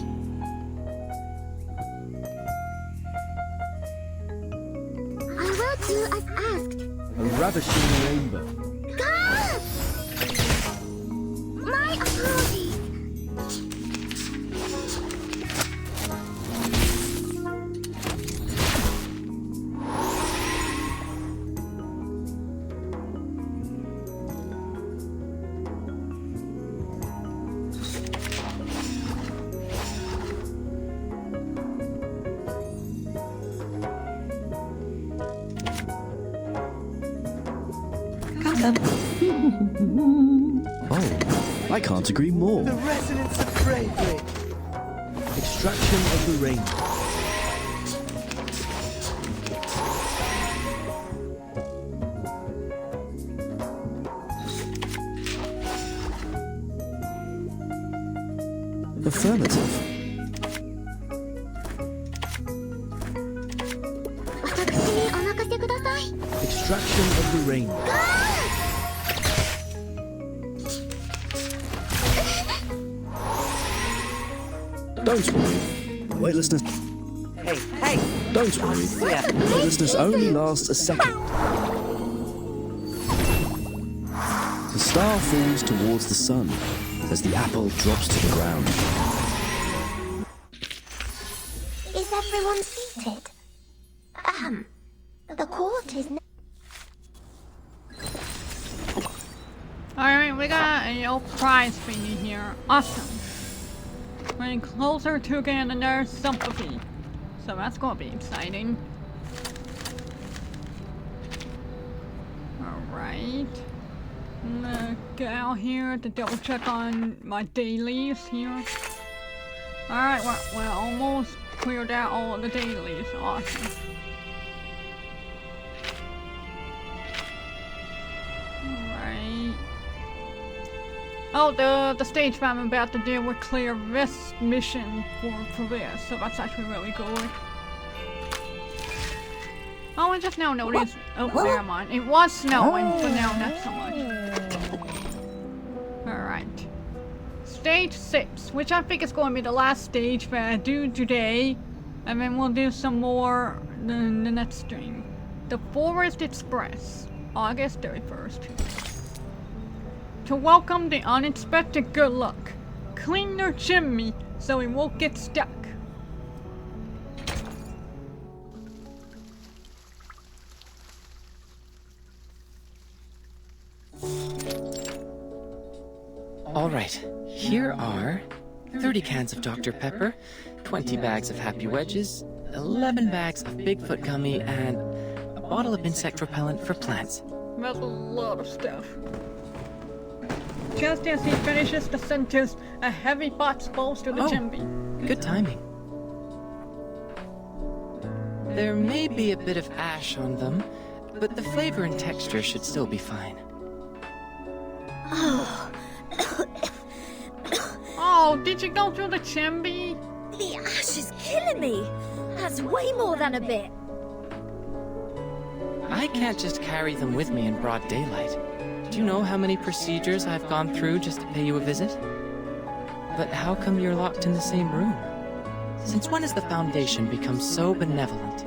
I will do as asked. A ravishing rainbow. God! My apologies. Oh, I can't agree more. The resonance of bravery. Extraction of the rainbow. Affirmative. 私にお任せください。 Extraction of the rainbow. Don't worry. Weightlessness. Hey! Don't worry. Weightlessness only lasts a second. The star falls towards the sun as the apple drops to the ground. Is everyone seated? The court is... Alright, we got a old prize thingy here. Awesome. We're getting closer to getting another sympathy. So that's gonna be exciting. Alright. I'm gonna get out here to double check on my dailies here. Alright, we're almost cleared out all of the dailies. Awesome. Alright. Oh, the stage fam I'm about to do will clear this mission for this, so that's actually really good. Oh, I just now noticed. Oh, never mind. It was snowing, but now not so much. Alright. Stage 6, which I think is going to be the last stage that I do today. And then we'll do some more in the next stream. The Forest Express, August 31st. To welcome the unexpected good luck, clean your chimney so it won't get stuck. Alright, here are 30 cans of Dr. Pepper, 20 bags of Happy Wedges, 11 bags of Bigfoot gummy, and a bottle of insect repellent for plants. That's a lot of stuff. Just as he finishes the sentence, a heavy box falls to the chimney. Good timing. There may be a bit of ash on them, but the flavor and texture should still be fine. Oh, did you go through the chimney? The ash is killing me. That's way more than a bit. I can't just carry them with me in broad daylight. Do you know how many procedures I've gone through just to pay you a visit? But how come you're locked in the same room? Since when has the Foundation become so benevolent?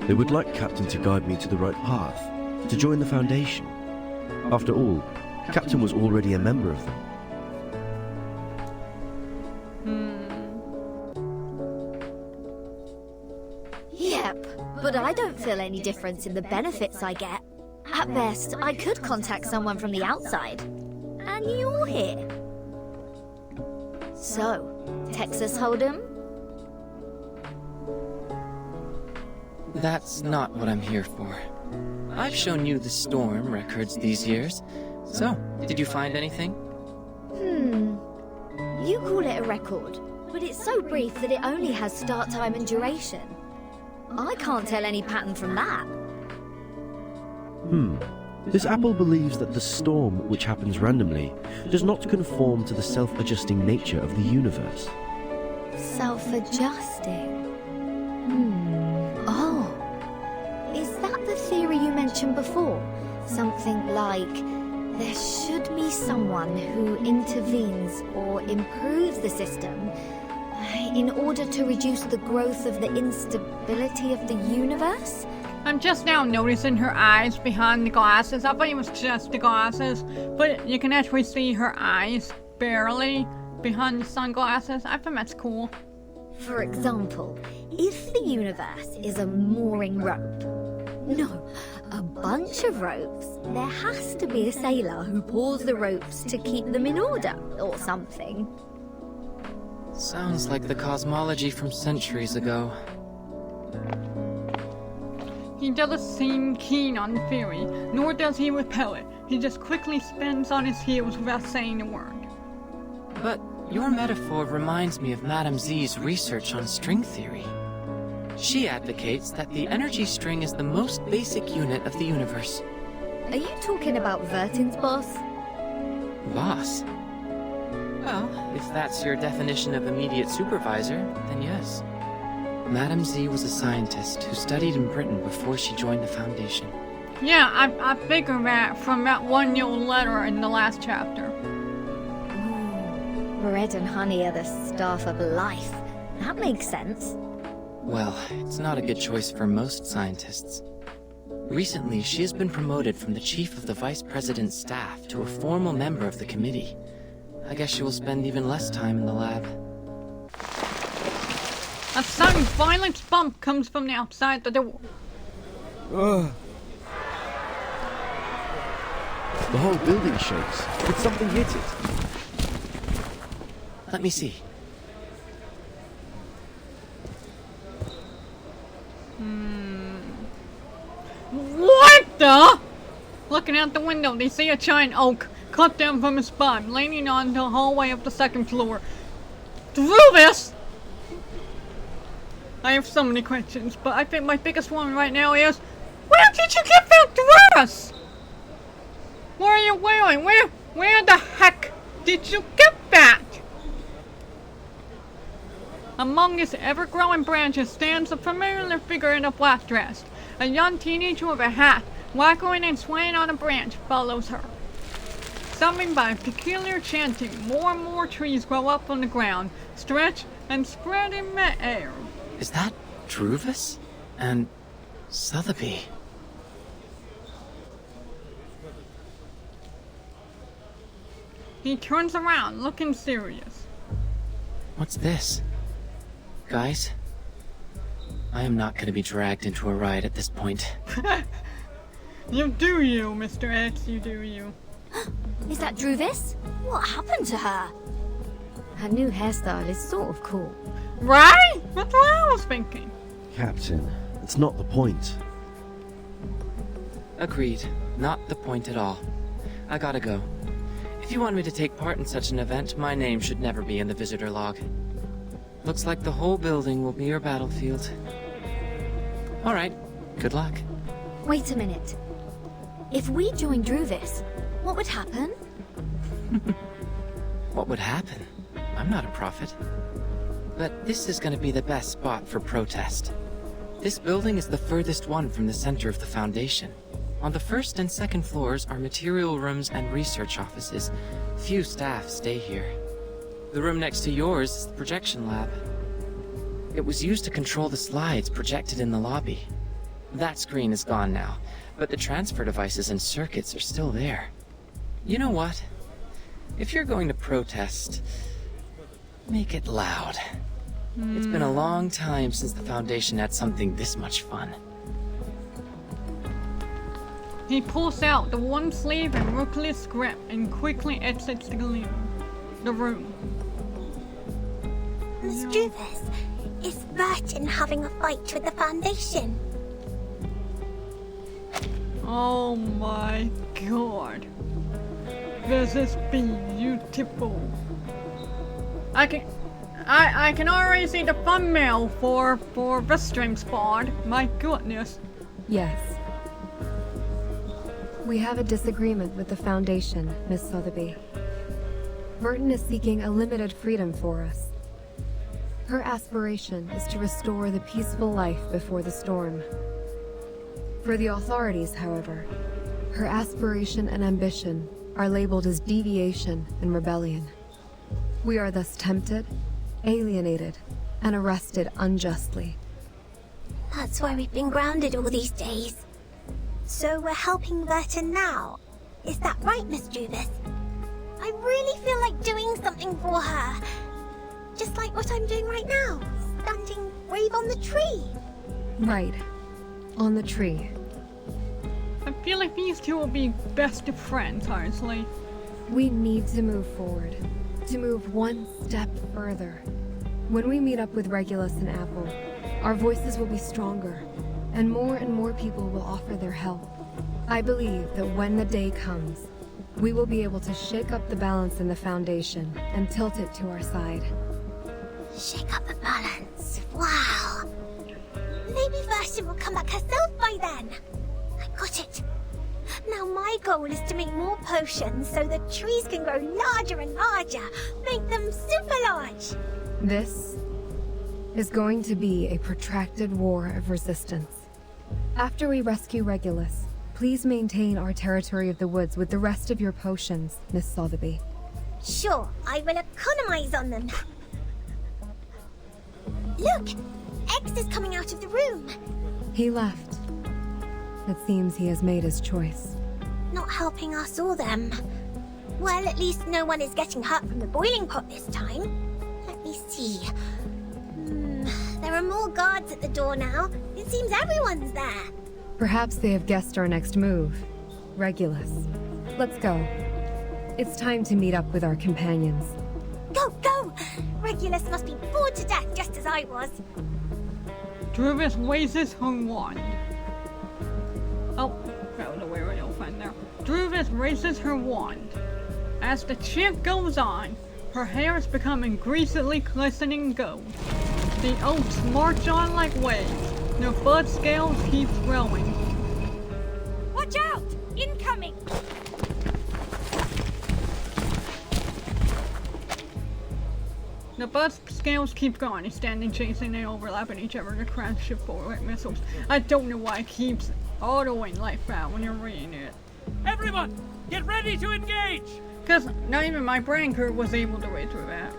They would like Captain to guide me to the right path, to join the Foundation. After all, Captain was already a member of them. Yep, but I don't feel any difference in the benefits I get. At best, I could contact someone from the outside. And you're here. So, Texas Hold'em? That's not what I'm here for. I've shown you the storm records these years. So, did you find anything? You call it a record, but it's so brief that it only has start time and duration. I can't tell any pattern from that. This apple believes that the storm, which happens randomly, does not conform to the self-adjusting nature of the universe. Self-adjusting? Oh. Is that the theory you mentioned before? Something like, there should be someone who intervenes or improves the system in order to reduce the growth of the instability of the universe? I'm just now noticing her eyes behind the glasses. I thought it was just the glasses, but you can actually see her eyes barely behind the sunglasses. I think that's cool. For example, if the universe is a mooring rope, no, a bunch of ropes, there has to be a sailor who pulls the ropes to keep them in order, or something. Sounds like the cosmology from centuries ago. He doesn't seem keen on the theory, nor does he repel it. He just quickly spins on his heels without saying a word. But your metaphor reminds me of Madame Z's research on string theory. She advocates that the energy string is the most basic unit of the universe. Are you talking about Vertin's boss? Boss? Well, if that's your definition of immediate supervisor, then yes. Madame Z was a scientist who studied in Britain before she joined the Foundation. Yeah, I figured that from that one little letter in the last chapter. Ooh, bread and honey are the staff of life. That makes sense. Well, it's not a good choice for most scientists. Recently, she has been promoted from the chief of the vice president's staff to a formal member of the committee. I guess she will spend even less time in the lab. A sudden violent bump comes from the outside the door. The whole building shakes. Did something hit it? Let me see. What the? Looking out the window, they see a giant oak cut down from its spine, leaning on the hallway of the second floor. Through this! I have so many questions, but I think my biggest one right now is, where did you get that dress? What are you wearing? Where the heck did you get that? Among its ever-growing branches stands a familiar figure in a black dress. A young teenager with a hat, waggling and swaying on a branch, follows her. Summoned by a peculiar chanting, more and more trees grow up on the ground, stretch and spread in mid-air. Is that Druvis? And Sotheby? He turns around, looking serious. What's this? Guys? I am not going to be dragged into a riot at this point. You do you, Mr. X, you do you. Is that Druvis? What happened to her? Her new hairstyle is sort of cool. Right? That's what I was thinking. Captain, it's not the point. Agreed. Not the point at all. I gotta go. If you want me to take part in such an event, my name should never be in the visitor log. Looks like the whole building will be your battlefield. Alright, good luck. Wait a minute. If we join Druvis, what would happen? What would happen? I'm not a prophet. But this is going to be the best spot for protest. This building is the furthest one from the center of the Foundation. On the first and second floors are material rooms and research offices. Few staff stay here. The room next to yours is the projection lab. It was used to control the slides projected in the lobby. That screen is gone now, but the transfer devices and circuits are still there. You know what? If you're going to protest, make it loud. It's been a long time since the Foundation had something this much fun. He pulls out the one sleeve and ruthless script and quickly exits the room. Miss Druvis, is Burton having a fight with the Foundation? Oh my god. This is beautiful. I can already see the thumbnail for this stream spot. My goodness. Yes. We have a disagreement with the Foundation, Miss Sotheby. Burton is seeking a limited freedom for us. Her aspiration is to restore the peaceful life before the storm. For the authorities, however, her aspiration and ambition are labeled as deviation and rebellion. We are thus tempted, alienated, and arrested unjustly. That's why we've been grounded all these days. So we're helping Burton now. Is that right, Miss Juvis? I really feel like doing something for her. Just like what I'm doing right now. Standing brave on the tree. Right. On the tree. I feel like these two will be best of friends, honestly. We need to move forward. To move one step further. When we meet up with Regulus and Apple, our voices will be stronger, and more people will offer their help. I believe that when the day comes, we will be able to shake up the balance in the Foundation and tilt it to our side. Shake up the balance. Wow. Maybe Version will come back herself by then. I got it. Now my goal is to make more potions so the trees can grow larger and larger. Make them super large. This is going to be a protracted war of resistance. After we rescue Regulus, please maintain our territory of the woods with the rest of your potions, Miss Sotheby. Sure, I will economize on them. Look! X is coming out of the room. He left. It seems he has made his choice. Not helping us or them. Well, at least no one is getting hurt from the boiling pot this time. Let me see. There are more guards at the door now. It seems everyone's there. Perhaps they have guessed our next move. Regulus. Let's go. It's time to meet up with our companions. Go, go! Regulus must be bored to death just as I was. Druvis raises her wand. Oh, that was a weird little fun there. Druvis raises her wand. As the chant goes on, her hair is becoming greasily glistening gold. The oaks march on like waves. Their bud scales keep growing. Watch out! Incoming! The bud scales keep going, standing, chasing, and overlapping each other to crash ship forward like missiles. I don't know why it keeps autoing like that when you're reading it. Everyone, get ready to engage! Because not even my brain crew was able to read through that.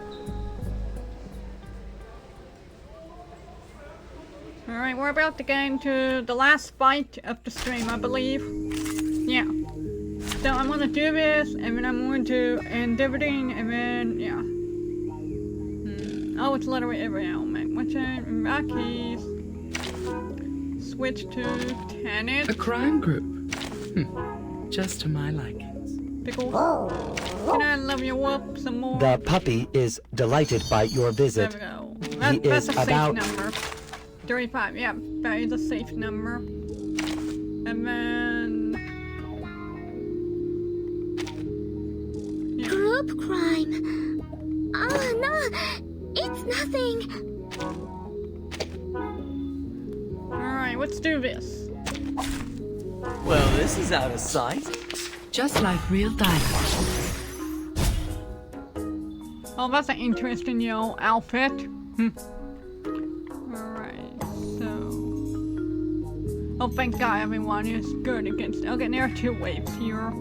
Alright, we're about to get into the last fight of the stream, I believe. Yeah. So I'm gonna do this, and then I'm going to end everything, and then, yeah. Oh, it's literally every element. Which in that case, switch to Tenet. A crime group. Just to my likings. Pickles. Can I love you up some more? The puppy is delighted by your visit. There we go. He That's is a safe about number. 35, yeah, that is a safe number. And then... yeah. Group crime. Oh, no! It's nothing! Alright, let's do this. Well, this is out of sight. Just like real diamonds. Oh, that's an interesting, outfit. Alright, so... oh, thank God everyone is good against... okay, there are two waves here.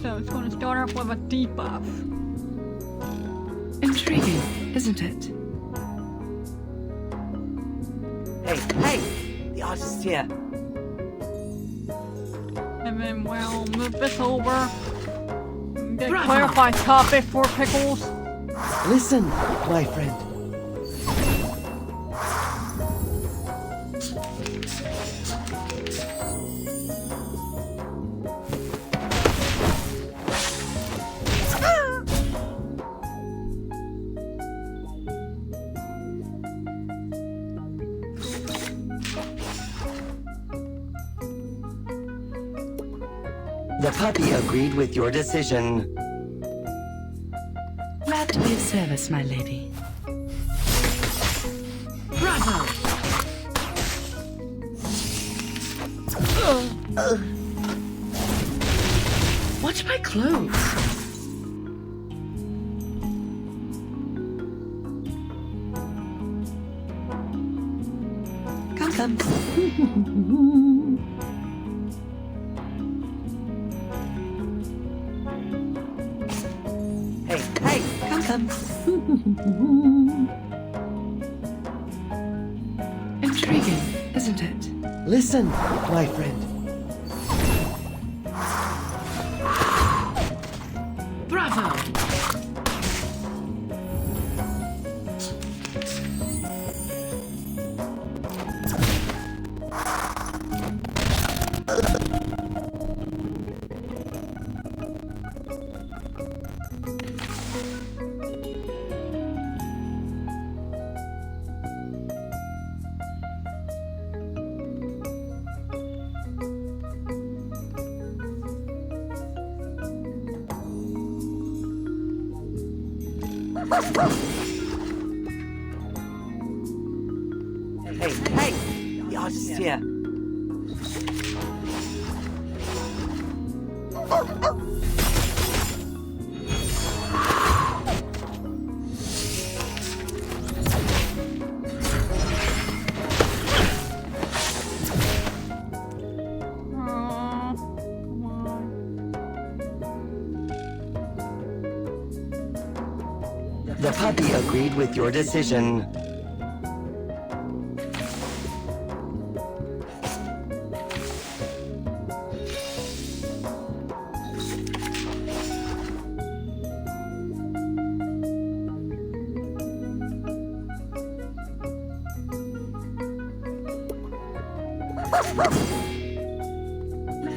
So it's going to start off with a debuff. Intriguing, isn't it? Hey! The artist's here. And then we'll move this over. Get a clarified topic for Pickles. Listen, my friend. The puppy agreed with your decision. Glad to be of service, my lady. Bravo! Watch my clothes. Come. Hey, come. Intriguing, isn't it? Listen, my friend. Bravo! Hey, the artist's here. The puppy agreed with your decision.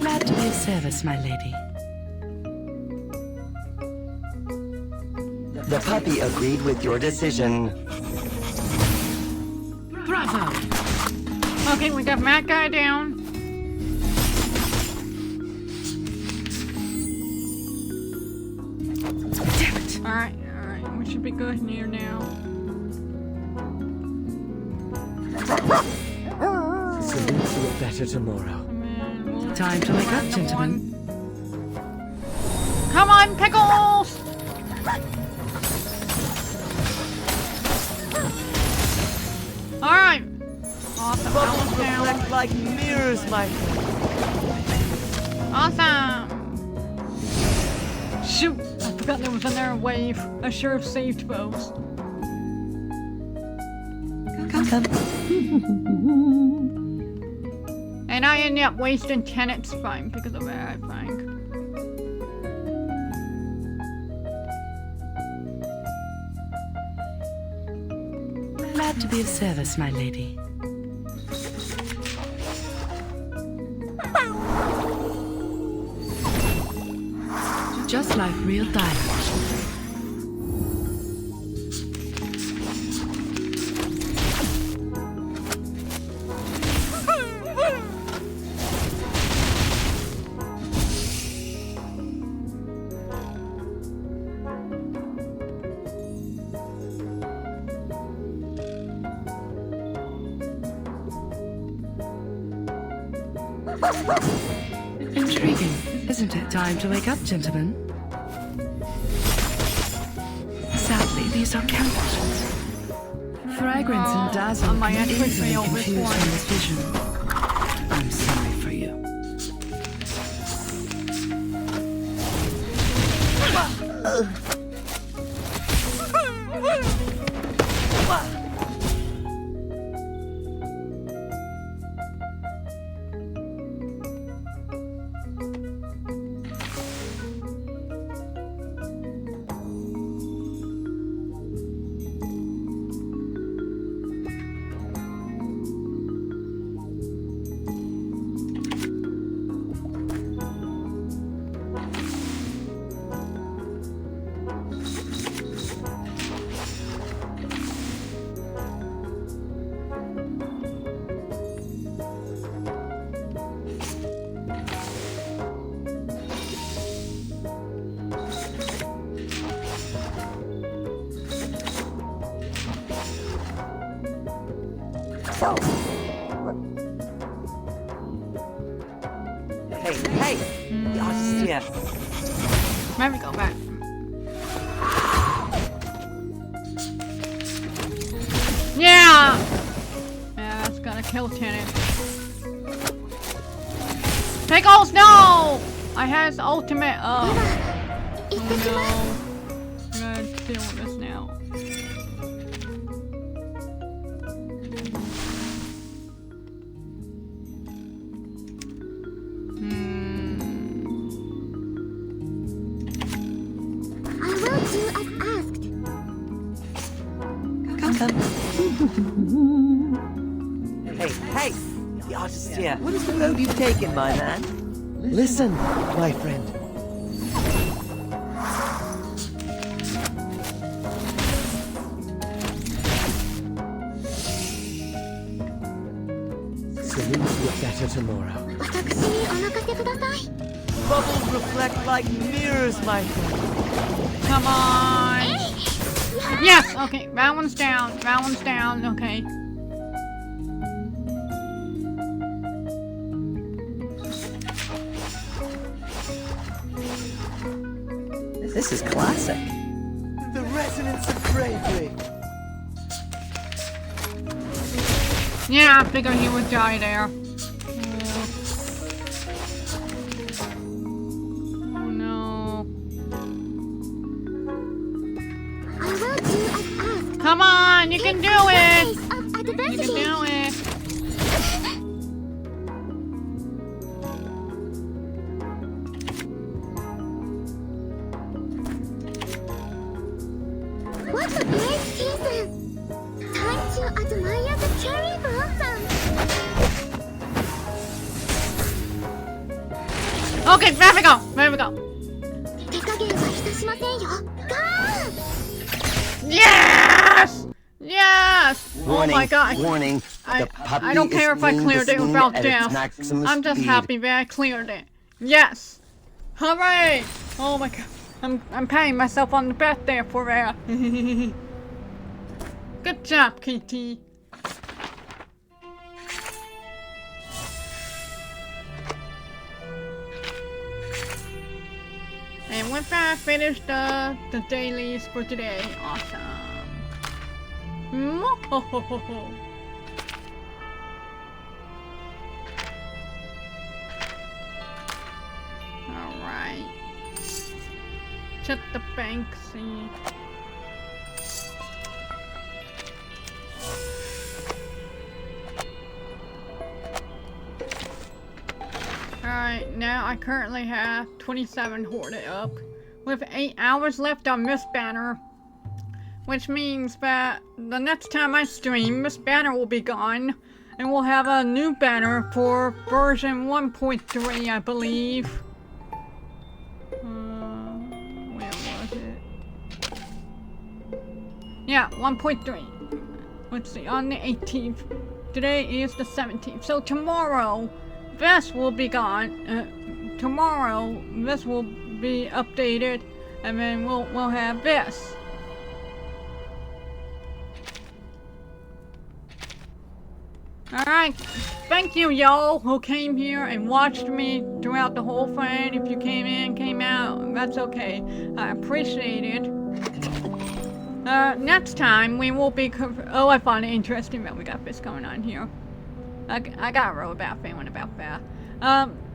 Glad to be of service, my lady. The puppy agreed with your decision. Bravo! Okay, we got Matt guy down. Damn it! Alright, we should be good here now. Salute to a better tomorrow. Time to wake up, gentlemen. Come on, Pickles! Alright. Awesome. Bubbles reflect like mirrors, my friend. Awesome. Shoot, I forgot there was another wave. I sure have saved those. Come. And I ended up wasting Tenet's fine because of that, I think. Glad to be of service, my lady. Just like real dialogue. Intriguing, isn't it? Time to wake up, gentlemen. Sadly, these are counterfeits. Fragrance and dazzle can easily confuse one's vision. I'm sorry for you. Hey! Oh, yeah. Let me go back. Yeah! Yeah, that's gonna kill Tenant. Pickles, no! I had his ultimate up. Oh no. I'm gonna deal with this now. I will do as asked. Hey! The artist here. What is the road you've taken, my man? Listen, my friend. Salute look better tomorrow. Bubbles reflect like mirrors, my friend. Come on! Yes! Okay, that one's down. That one's down. Okay. This is classic. The resonance of bravery. Yeah, I figured he would die there. Oh no. Come on, you can do it! You can do it! What a great season! Time to admire the cherry blossom. Okay, there we go! There we go! Yes! Yes! Warning, oh my god! Warning! I don't care if I cleared it without death. I'm just happy that I cleared it. Yes! Hooray! Oh my god. I'm patting myself on the back there for that. Good job, Katie. And with that, I finished the dailies for today. Awesome. Alright. Check the bank, see. Alright, now I currently have 27 hoarded up. With 8 hours left on Miss Banner. Which means that the next time I stream, Miss Banner will be gone. And we'll have a new banner for version 1.3, I believe. Where was it? Yeah, 1.3. Let's see, on the 18th. Today is the 17th. So tomorrow, this will be gone. Tomorrow, this will be updated. And then we'll have this. Alright, thank you y'all who came here and watched me throughout the whole thing. If you came in, came out, that's okay. I appreciate it. Next time we will be oh, I find it interesting that we got this going on here. I got a real bad feeling about that.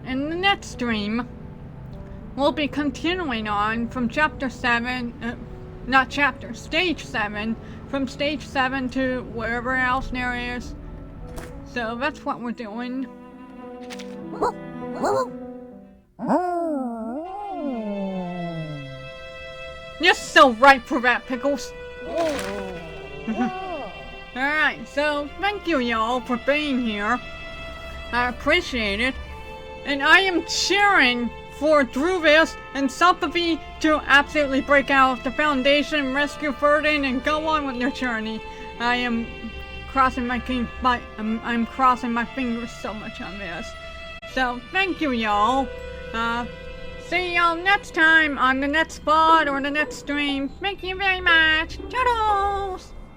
In the next stream, we'll be continuing on from chapter 7, not chapter, stage 7, from stage 7 to wherever else there is. So that's what we're doing. You're so right for that, Pickles. Alright, so thank you y'all for being here. I appreciate it. And I am cheering for Druvis and Sophie to absolutely break out of the Foundation, rescue Ferdin, and go on with their journey. I am crossing I'm crossing my fingers so much on this. So thank you y'all. See y'all next time on the next VOD or the next stream. Thank you very much. Toodles!